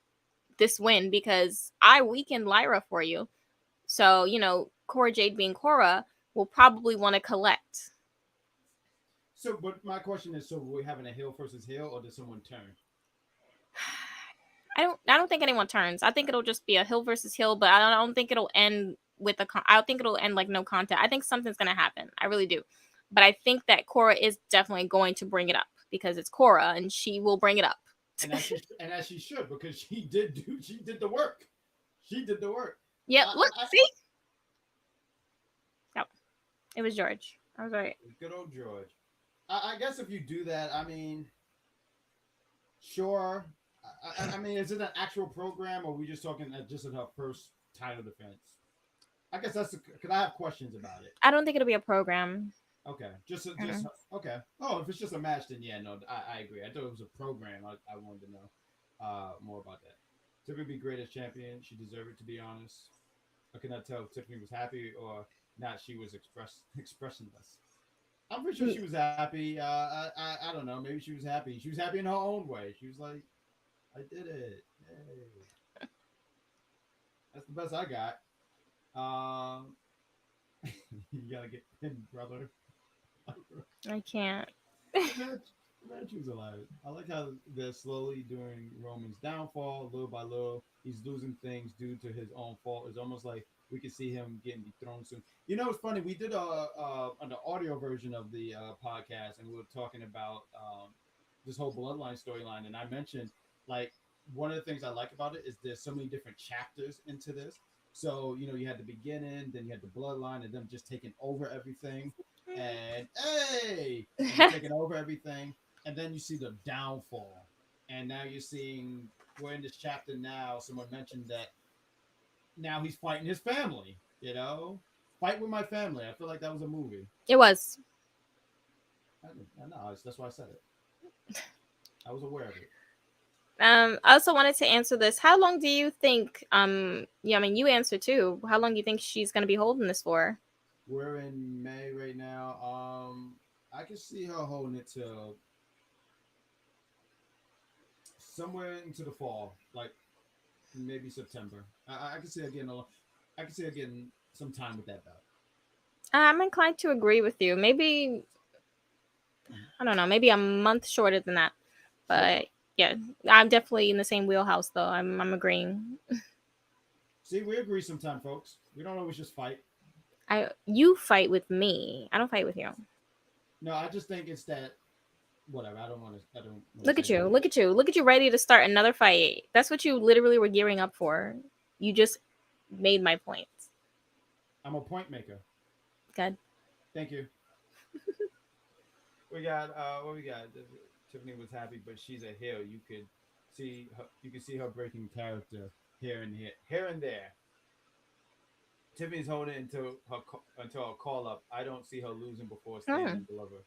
S3: this win because I weakened Lyra for you. So, Cora Jade being Cora will probably want to collect.
S1: So, but my question is, so are we having a heel versus heel or does someone turn?
S3: I don't think anyone turns. I think it'll just be a heel versus heel, but I don't think it'll end with I don't think it'll end like no content. I think something's going to happen. I really do. But I think that Cora is definitely going to bring it up because it's Cora and she will bring it up.
S1: And as she should, because she did the work. She did the work.
S3: Yeah, look, see? Yep. It was George. I was right.
S1: Good old George. I guess if you do that, I mean, sure. I mean, is it an actual program or are we just talking just at her first title defense? I guess that's because I have questions about it.
S3: I don't think it'll be a program.
S1: Okay, just okay. Oh, if it's just a match, then yeah, no, I agree. I thought it was a program. I wanted to know more about that. Tiffany be great as champion. She deserved it, to be honest. I could not tell if Tiffany was happy or not. She was expressionless. I'm pretty sure she was happy. I don't know. Maybe she was happy. She was happy in her own way. She was like, "I did it! Yay!" That's the best I got. You gotta get pinned, brother.
S3: I can't.
S1: Match was alive. I like how they're slowly doing Roman's downfall, little by little. He's losing things due to his own fault. It's almost like we can see him getting dethroned soon. It's funny. We did an audio version of the podcast, and we were talking about this whole bloodline storyline. And I mentioned like one of the things I like about it is there's so many different chapters into this. So, you had the beginning, then you had the bloodline, and them just taking over everything. And taking over everything. And then you see the downfall. And now you're seeing we're in this chapter now. Someone mentioned that now he's fighting his family. You know, Fight with My Family. I feel like that was a movie.
S3: It was.
S1: I know. That's why I said it. I was aware of it.
S3: I also wanted to answer this. How long do you think? Yeah, I mean, you answer too. How long do you think she's gonna be holding this for?
S1: We're in May right now. I can see her holding it till somewhere into the fall, like maybe September. I can see her getting I can see her getting some time with that belt.
S3: I'm inclined to agree with you. Maybe I don't know. Maybe a month shorter than that, but yeah, I'm definitely in the same wheelhouse though. I'm agreeing.
S1: See, we agree sometimes, folks. We don't always just fight.
S3: You fight with me. I don't fight with you.
S1: No, I just think it's that. Whatever. I don't want to.
S3: Look at you. Look at you. Look at you ready to start another fight. That's what you literally were gearing up for. You just made my point.
S1: I'm a point maker.
S3: Good.
S1: Thank you. We got what we got. Tiffany was happy, but she's a heel. You could see her breaking character here and there. Tiffany's holding until her call up. I don't see her losing before standing deliver.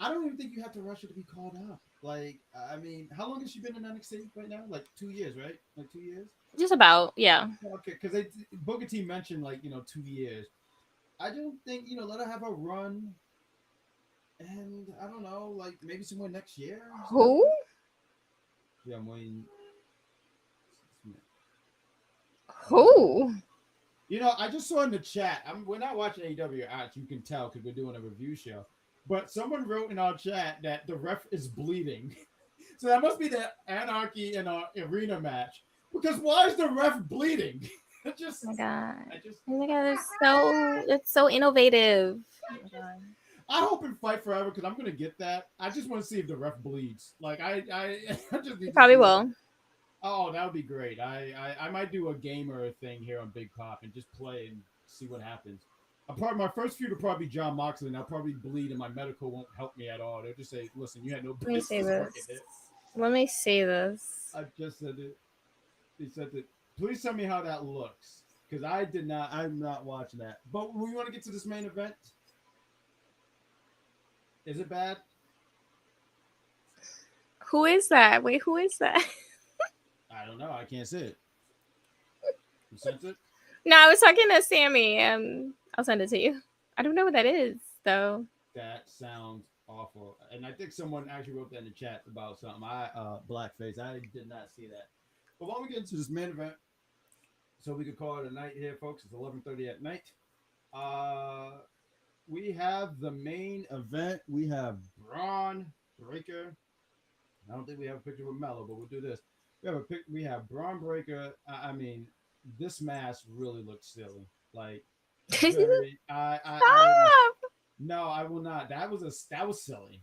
S1: I don't even think you have to rush her to be called up. Like, I mean, how long has she been in NXT right now? Like 2 years, right? Like 2 years?
S3: Just about, yeah.
S1: Okay, because Booker T mentioned 2 years. I don't think let her have a run, and I don't know, maybe somewhere next year.
S3: Who?
S1: Yeah, I'm waiting.
S3: Who?
S1: I just saw in the chat. We're not watching AEW, as you can tell, because we're doing a review show. But someone wrote in our chat that the ref is bleeding. So that must be the Anarchy in our arena match. Because why is the ref bleeding?
S3: Oh my god! Oh my god! It's so innovative. Oh my god.
S1: I hope in Fight Forever because I'm gonna get that. I just want to see if the ref bleeds. I just need
S3: probably will.
S1: Oh, that would be great. I might do a gamer thing here on Big Pop and just play and see what happens. My first feud will probably be John Moxley, and I'll probably bleed, and my medical won't help me at all. They'll just say, "Listen, you had no business working it."
S3: Let me say this.
S1: I just said it. He said that. Please tell me how that looks, because I'm not watching that. But we want to get to this main event. Is it bad?
S3: Who is that? Wait, who is that?
S1: I don't know. I can't see it. You sense it?
S3: No, I was talking to Sammy. I'll send it to you. I don't know what that is, though.
S1: That sounds awful. And I think someone actually wrote that in the chat about something. Blackface. I did not see that. But while we get into this main event, so we could call it a night here, folks. It's 11:30 at night. We have the main event. We have Bron Breakker. I don't think we have a picture with Mello, but we'll do this. We have Bron Breakker. I mean, this mask really looks silly. No, I will not. That was silly.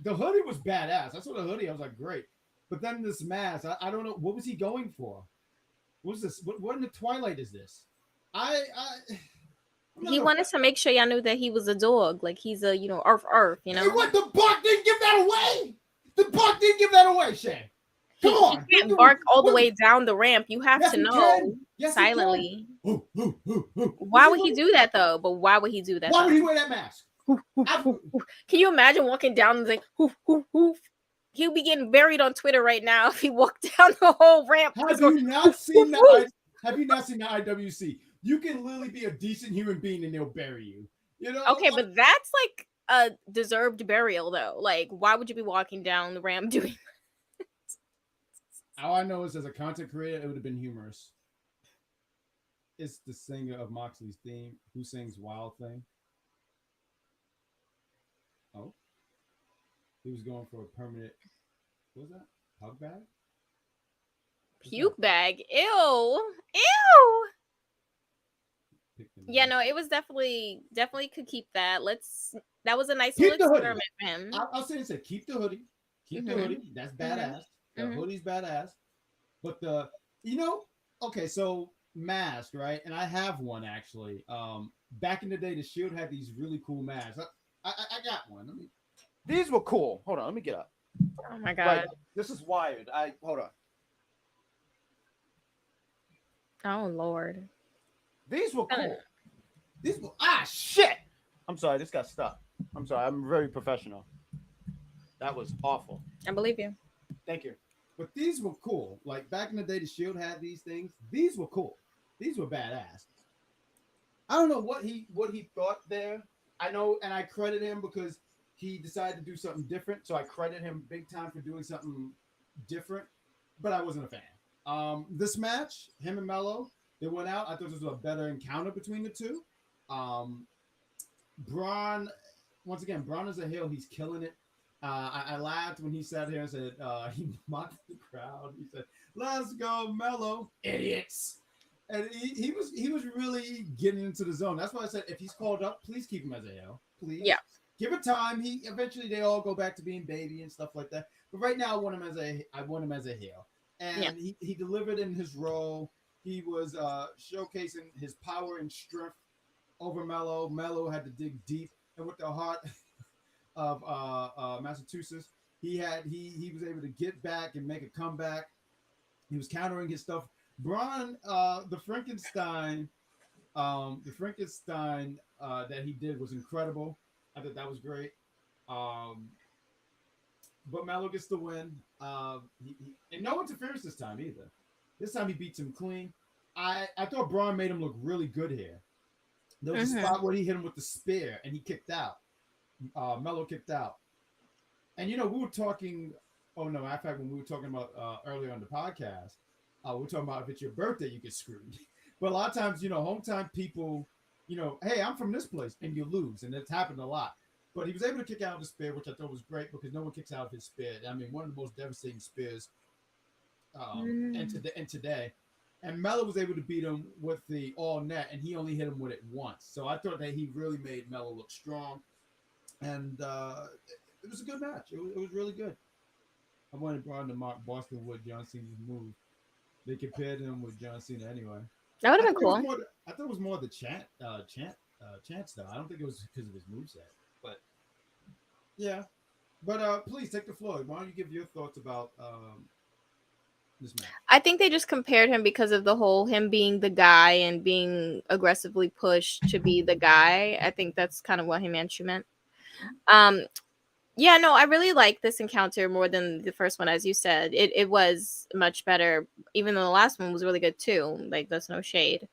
S1: The hoodie was badass. I saw the hoodie. I was like, great. But then this mask, I don't know. What was he going for? What was this? What in the Twilight is this?
S3: He wanted to make sure y'all knew that he was a dog. Like he's a, Earth,
S1: Hey, what? The bark didn't give that away. The bark didn't give that away, Shay. Come on.
S3: You can't bark all the way down the ramp. You have to know silently. Why would he do that, though? But why would he do that?
S1: Why would he wear that mask?
S3: Can you imagine walking down and like, hoof, hoof, hoof? He'll be getting buried on Twitter right now if he walked down the whole ramp.
S1: Have you not seen the IWC? You can literally be a decent human being and they'll bury you.
S3: Okay, but that's like a deserved burial, though. Like, why would you be walking down the ramp doing that?
S1: All I know is as a content creator, it would have been humorous. It's the singer of Moxley's theme who sings Wild Thing. Oh. He was going for a permanent, what was that? Pug bag?
S3: Puke bag? Ew. Ew. Yeah, no, it was definitely could keep that. That was a nice little experiment for him.
S1: I'll say keep the hoodie. Keep the hoodie. That's badass. The hoodie's badass. But okay, so mask, right? And I have one actually. Back in the day, the Shield had these really cool masks. I got one. These were cool. Hold on, let me get up.
S3: Oh my god.
S4: Right. This is wired. Hold on.
S3: Oh Lord.
S4: These were cool.
S1: These were
S4: Shit. I'm sorry. This got stuck. I'm sorry. I'm very professional. That was awful.
S3: I believe you.
S4: Thank you.
S1: But these were cool. Like back in the day, the Shield had these things. These were cool. These were badass. I don't know what he thought there. I know, and I credit him because he decided to do something different. So I credit him big time for doing something different. But I wasn't a fan. This match, him and Melo, they went out. I thought this was a better encounter between the two. Bron, once again, Bron is a heel. He's killing it. I laughed when he sat here and said, he mocked the crowd. He said, "Let's go, Melo, idiots." And he was really getting into the zone. That's why I said, if he's called up, please keep him as a heel. Please.
S3: Yeah.
S1: Give it time. Eventually they all go back to being baby and stuff like that. But right now I want him as a heel. And he delivered in his role. He was showcasing his power and strength over Melo. Melo had to dig deep, and with the heart of Massachusetts, he was able to get back and make a comeback. He was countering his stuff. Bron, the Frankenstein that he did was incredible. I thought that was great. But Melo gets the win. And no interference this time either. This time he beats him clean. I thought Bron made him look really good here. There was a spot where he hit him with the spear and he kicked out. Melo kicked out. And we were talking. Oh no! In fact, when we were talking about earlier on the podcast, we were talking about if it's your birthday, you get screwed. But a lot of times, hometown people, hey, I'm from this place, and you lose, and it's happened a lot. But he was able to kick out the spear, which I thought was great because no one kicks out his spear. I mean, one of the most devastating spears and today. And Melo was able to beat him with the all net, and he only hit him with it once. So I thought that he really made Melo look strong. And it was a good match. It was really good. I wanted Bron to mark Boston with John Cena's move. They compared him with John Cena anyway.
S3: That would have been cool.
S1: I thought it was more the chance though. I don't think it was because of his moveset. But yeah. But please take the floor. Why don't you give your thoughts about this match?
S3: I think they just compared him because of the whole him being the guy and being aggressively pushed to be the guy. I think that's kind of what he meant. Yeah, no, I really like this encounter more than the first one, as you said. It was much better, even though the last one was really good too. Like, there's no shade.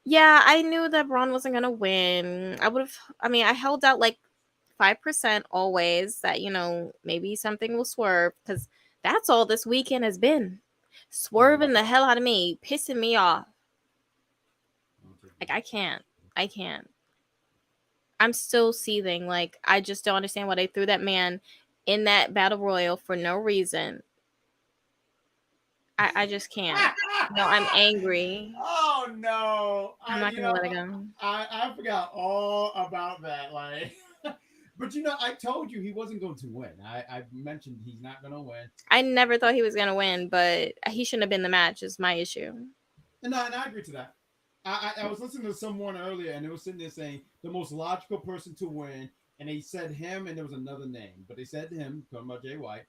S3: Yeah, I knew that Bron wasn't gonna win. I held out like 5% always that, maybe something will swerve, because that's all this weekend has been. Swerving the hell out of me, pissing me off. Like, I can't. I'm still seething. Like, I just don't understand why they threw that man in that battle royal for no reason. I just can't. No, I'm angry.
S1: Oh no!
S3: I'm not gonna let it go.
S1: I forgot all about that. Like, but I told you he wasn't going to win. I mentioned he's not going to win.
S3: I never thought he was gonna win, but he shouldn't have been the match. Is my issue.
S1: And I agree to that. I was listening to someone earlier, and they were sitting there saying the most logical person to win, and they said him, and there was another name, but they said him, talking about Jay White,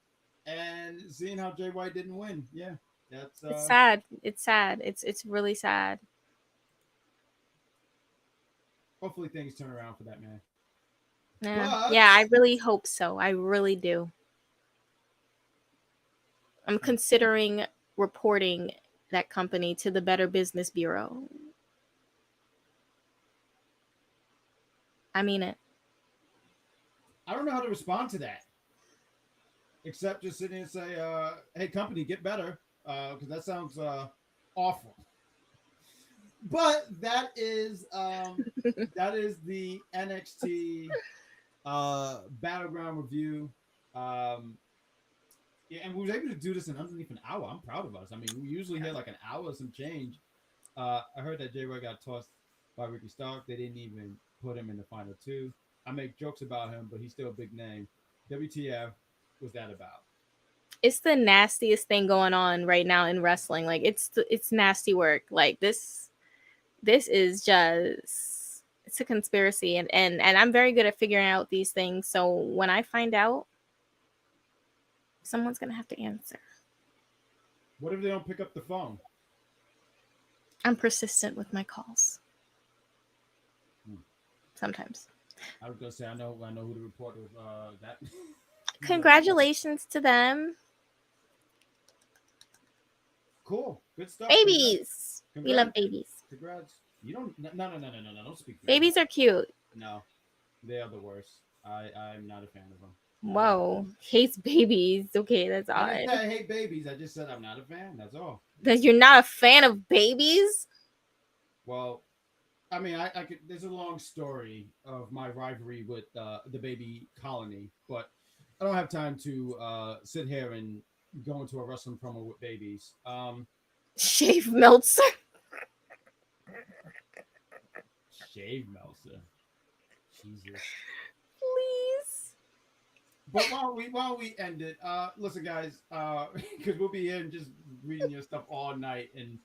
S1: and seeing how Jay White didn't win, yeah, that's
S3: it's sad. It's sad. It's really sad.
S1: Hopefully, things turn around for that man.
S3: Yeah, I really hope so. I really do. I'm considering reporting that company to the Better Business Bureau. I mean it.
S1: I don't know how to respond to that, except just sitting and say, "Hey, company, get better," because that sounds awful. But that is the NXT Battleground review. Yeah, and we were able to do this in underneath an hour. I'm proud of us. I mean, we usually had like an hour or some change. I heard that Jay Roy got tossed by Ricky Stark. They didn't even put him in the final two. I make jokes about him, but he's still a big name. WTF was that about?
S3: It's the nastiest thing going on right now in wrestling. Like, it's nasty work. Like, this is just, it's a conspiracy, and I'm very good at figuring out these things. So when I find out, Someone's gonna have to answer.
S1: What if they don't pick up the phone?
S3: I'm persistent with my calls. Sometimes.
S1: I was gonna say I know who to report with that.
S3: Congratulations to them.
S1: Cool. Good stuff.
S3: Babies.
S1: Congrats.
S3: We love babies.
S1: Congrats. You don't no. Don't speak for
S3: Babies are cute.
S1: No. They are the worst. I'm not a fan of them.
S3: Whoa. Hates babies. Okay, that's
S1: I didn't
S3: odd.
S1: say I hate babies. I just said I'm not a fan. That's all.
S3: That you're not a fan of babies?
S1: Well, I mean, I could. There's a long story of my rivalry with the baby colony, but I don't have time to sit here and go into a wrestling promo with babies.
S3: Shave Meltzer.
S1: Shave Meltzer. Jesus.
S3: Please.
S1: But while we end it, listen, guys, because we'll be here and just reading your stuff all night, and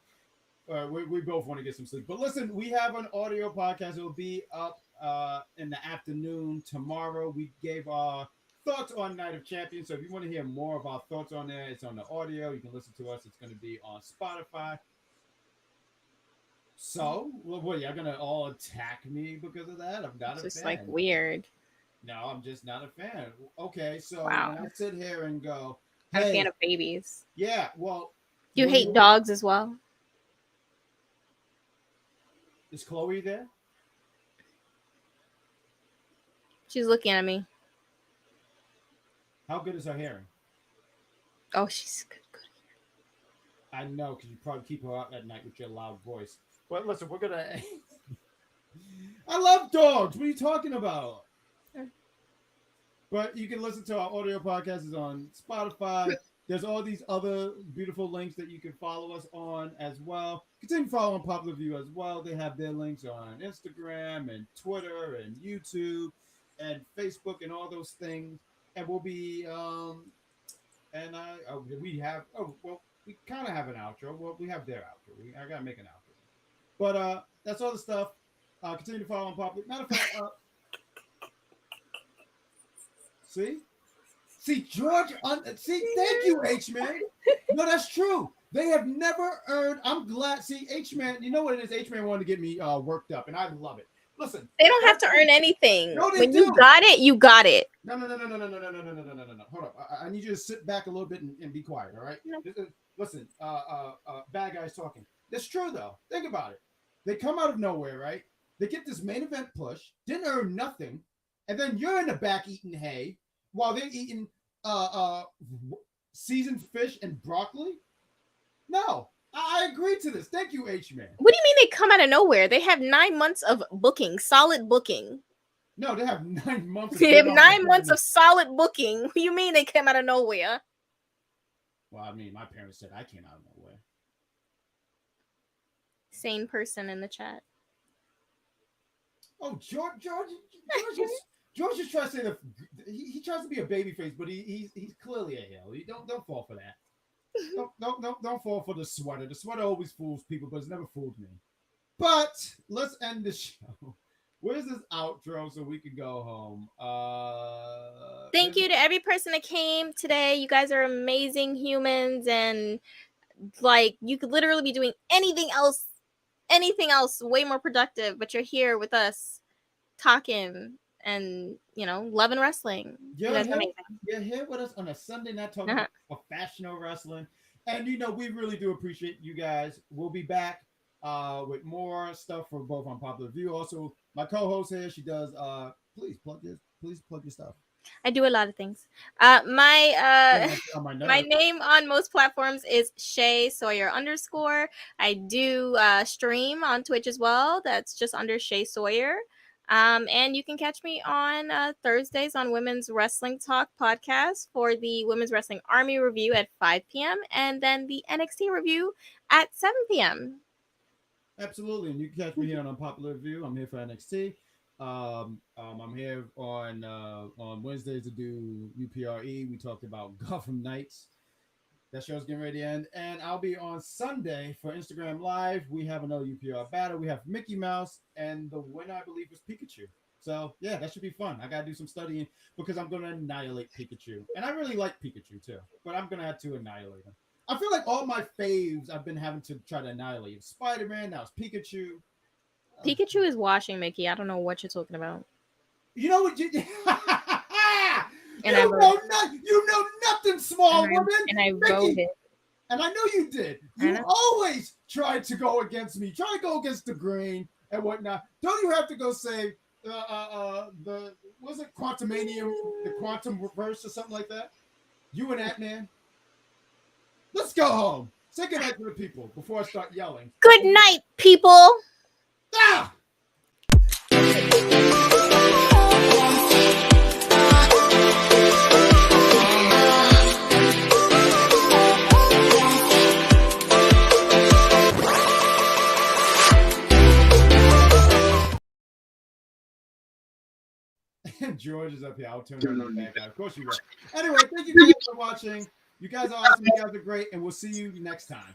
S1: we both want to get some sleep. But listen, we have an audio podcast. It will be up in the afternoon tomorrow. We gave our thoughts on Night of Champions. So if you want to hear more of our thoughts on there, it's on the audio. You can listen to us. It's going to be on Spotify. So, what, y'all gonna all attack me because of that? I'm not
S3: It's
S1: a
S3: just
S1: fan.
S3: like weird.
S1: No, I'm just not a fan. Okay, so
S3: Wow.
S1: when I sit here and go,
S3: I'm
S1: hey,
S3: a fan of babies.
S1: yeah, well,
S3: You
S1: when
S3: hate dogs as well?
S1: Is Chloe there?
S3: She's looking at me.
S1: How good is her hearing?
S3: Oh, she's good.
S1: I know, because you probably keep her up at night with your loud voice. But listen, we're gonna. I love dogs. What are you talking about? But you can listen to our audio podcast. It's on Spotify. There's all these other beautiful links that you can follow us on as well. Continue following Popular View as well. They have their links on Instagram and Twitter and YouTube and Facebook and all those things. And we'll be we kind of have an outro. Well, we have their outro. I gotta make an outro. But that's all the stuff. Continue to follow on Popular. Matter of fact, See, George. Thank you, H-Man. No, that's true. They have never earned. I'm glad. See, H-Man. You know what it is? H-Man wanted to get me worked up, and I love it. Listen,
S3: They don't have to earn anything.
S1: No, they
S3: when
S1: do.
S3: you got it, you got it.
S1: No. Hold up. I need you to sit back a little bit and be quiet. All right.
S3: No.
S1: Listen. Bad guys talking. That's true though. Think about it. They come out of nowhere, right? They get this main event push, didn't earn nothing, and then you're in the back eating hay while they're eating seasoned fish and broccoli. No, I agree to this. Thank you, H-Man.
S3: What do you mean they come out of nowhere? They have 9 months of booking, solid booking.
S1: No, they have 9 months.
S3: They have 9 months of solid booking. What do you mean they came out of nowhere?
S1: Well, I mean, my parents said I came out of nowhere.
S3: Sane person in the chat.
S1: Oh, George is trying to say that he tries to be a babyface, but he's clearly a heel. You don't fall for that. Don't fall for the sweater. The sweater always fools people, but it's never fooled me. But let's end the show. Where's this outro so we can go home?
S3: Thank you to every person that came today. You guys are amazing humans, and like you could literally be doing anything else way more productive, but you're here with us talking and loving wrestling.
S1: You're here with us on a Sunday night talking about professional wrestling, and we really do appreciate you guys. We'll be back with more stuff for both on Popular View. Also, my co-host here, she does please plug your stuff.
S3: I do a lot of things. My name on most platforms is Shay Sawyer _. I do stream on Twitch as well. That's just under Shay Sawyer. And you can catch me on Thursdays on Women's Wrestling Talk podcast for the Women's Wrestling Army review at 5 p.m. and then the NXT review at 7 p.m.
S1: Absolutely, and you can catch me here on Unpopular Review. I'm here for NXT. I'm here on Wednesdays to do UPRE. We talked about Gotham Knights. That show's getting ready to end. And I'll be on Sunday for Instagram Live. We have another UPR battle. We have Mickey Mouse, and the winner, I believe, was Pikachu. So yeah, that should be fun. I gotta do some studying because I'm gonna annihilate Pikachu, and I really like Pikachu too. But I'm gonna have to annihilate him. I feel like all my faves I've been having to try to annihilate. Spider-Man, now it's Pikachu.
S3: Pikachu is washing Mickey. I don't know what you're talking about.
S1: You know what? You
S3: And
S1: you know nothing, small woman.
S3: And I
S1: Mickey,
S3: voted.
S1: And I know you did. You always tried to go against me. Try to go against the grain and whatnot. Don't you have to go say the was it Quantumanium, the Quantum Reverse or something like that? You and that man. Let's go home. Say goodnight to the people before I start yelling.
S3: Good night, people.
S1: Ah! George is up here. I'll turn on that guy. Of course you will. Anyway, thank you guys for watching. You guys are awesome. You guys are great. And we'll see you next time.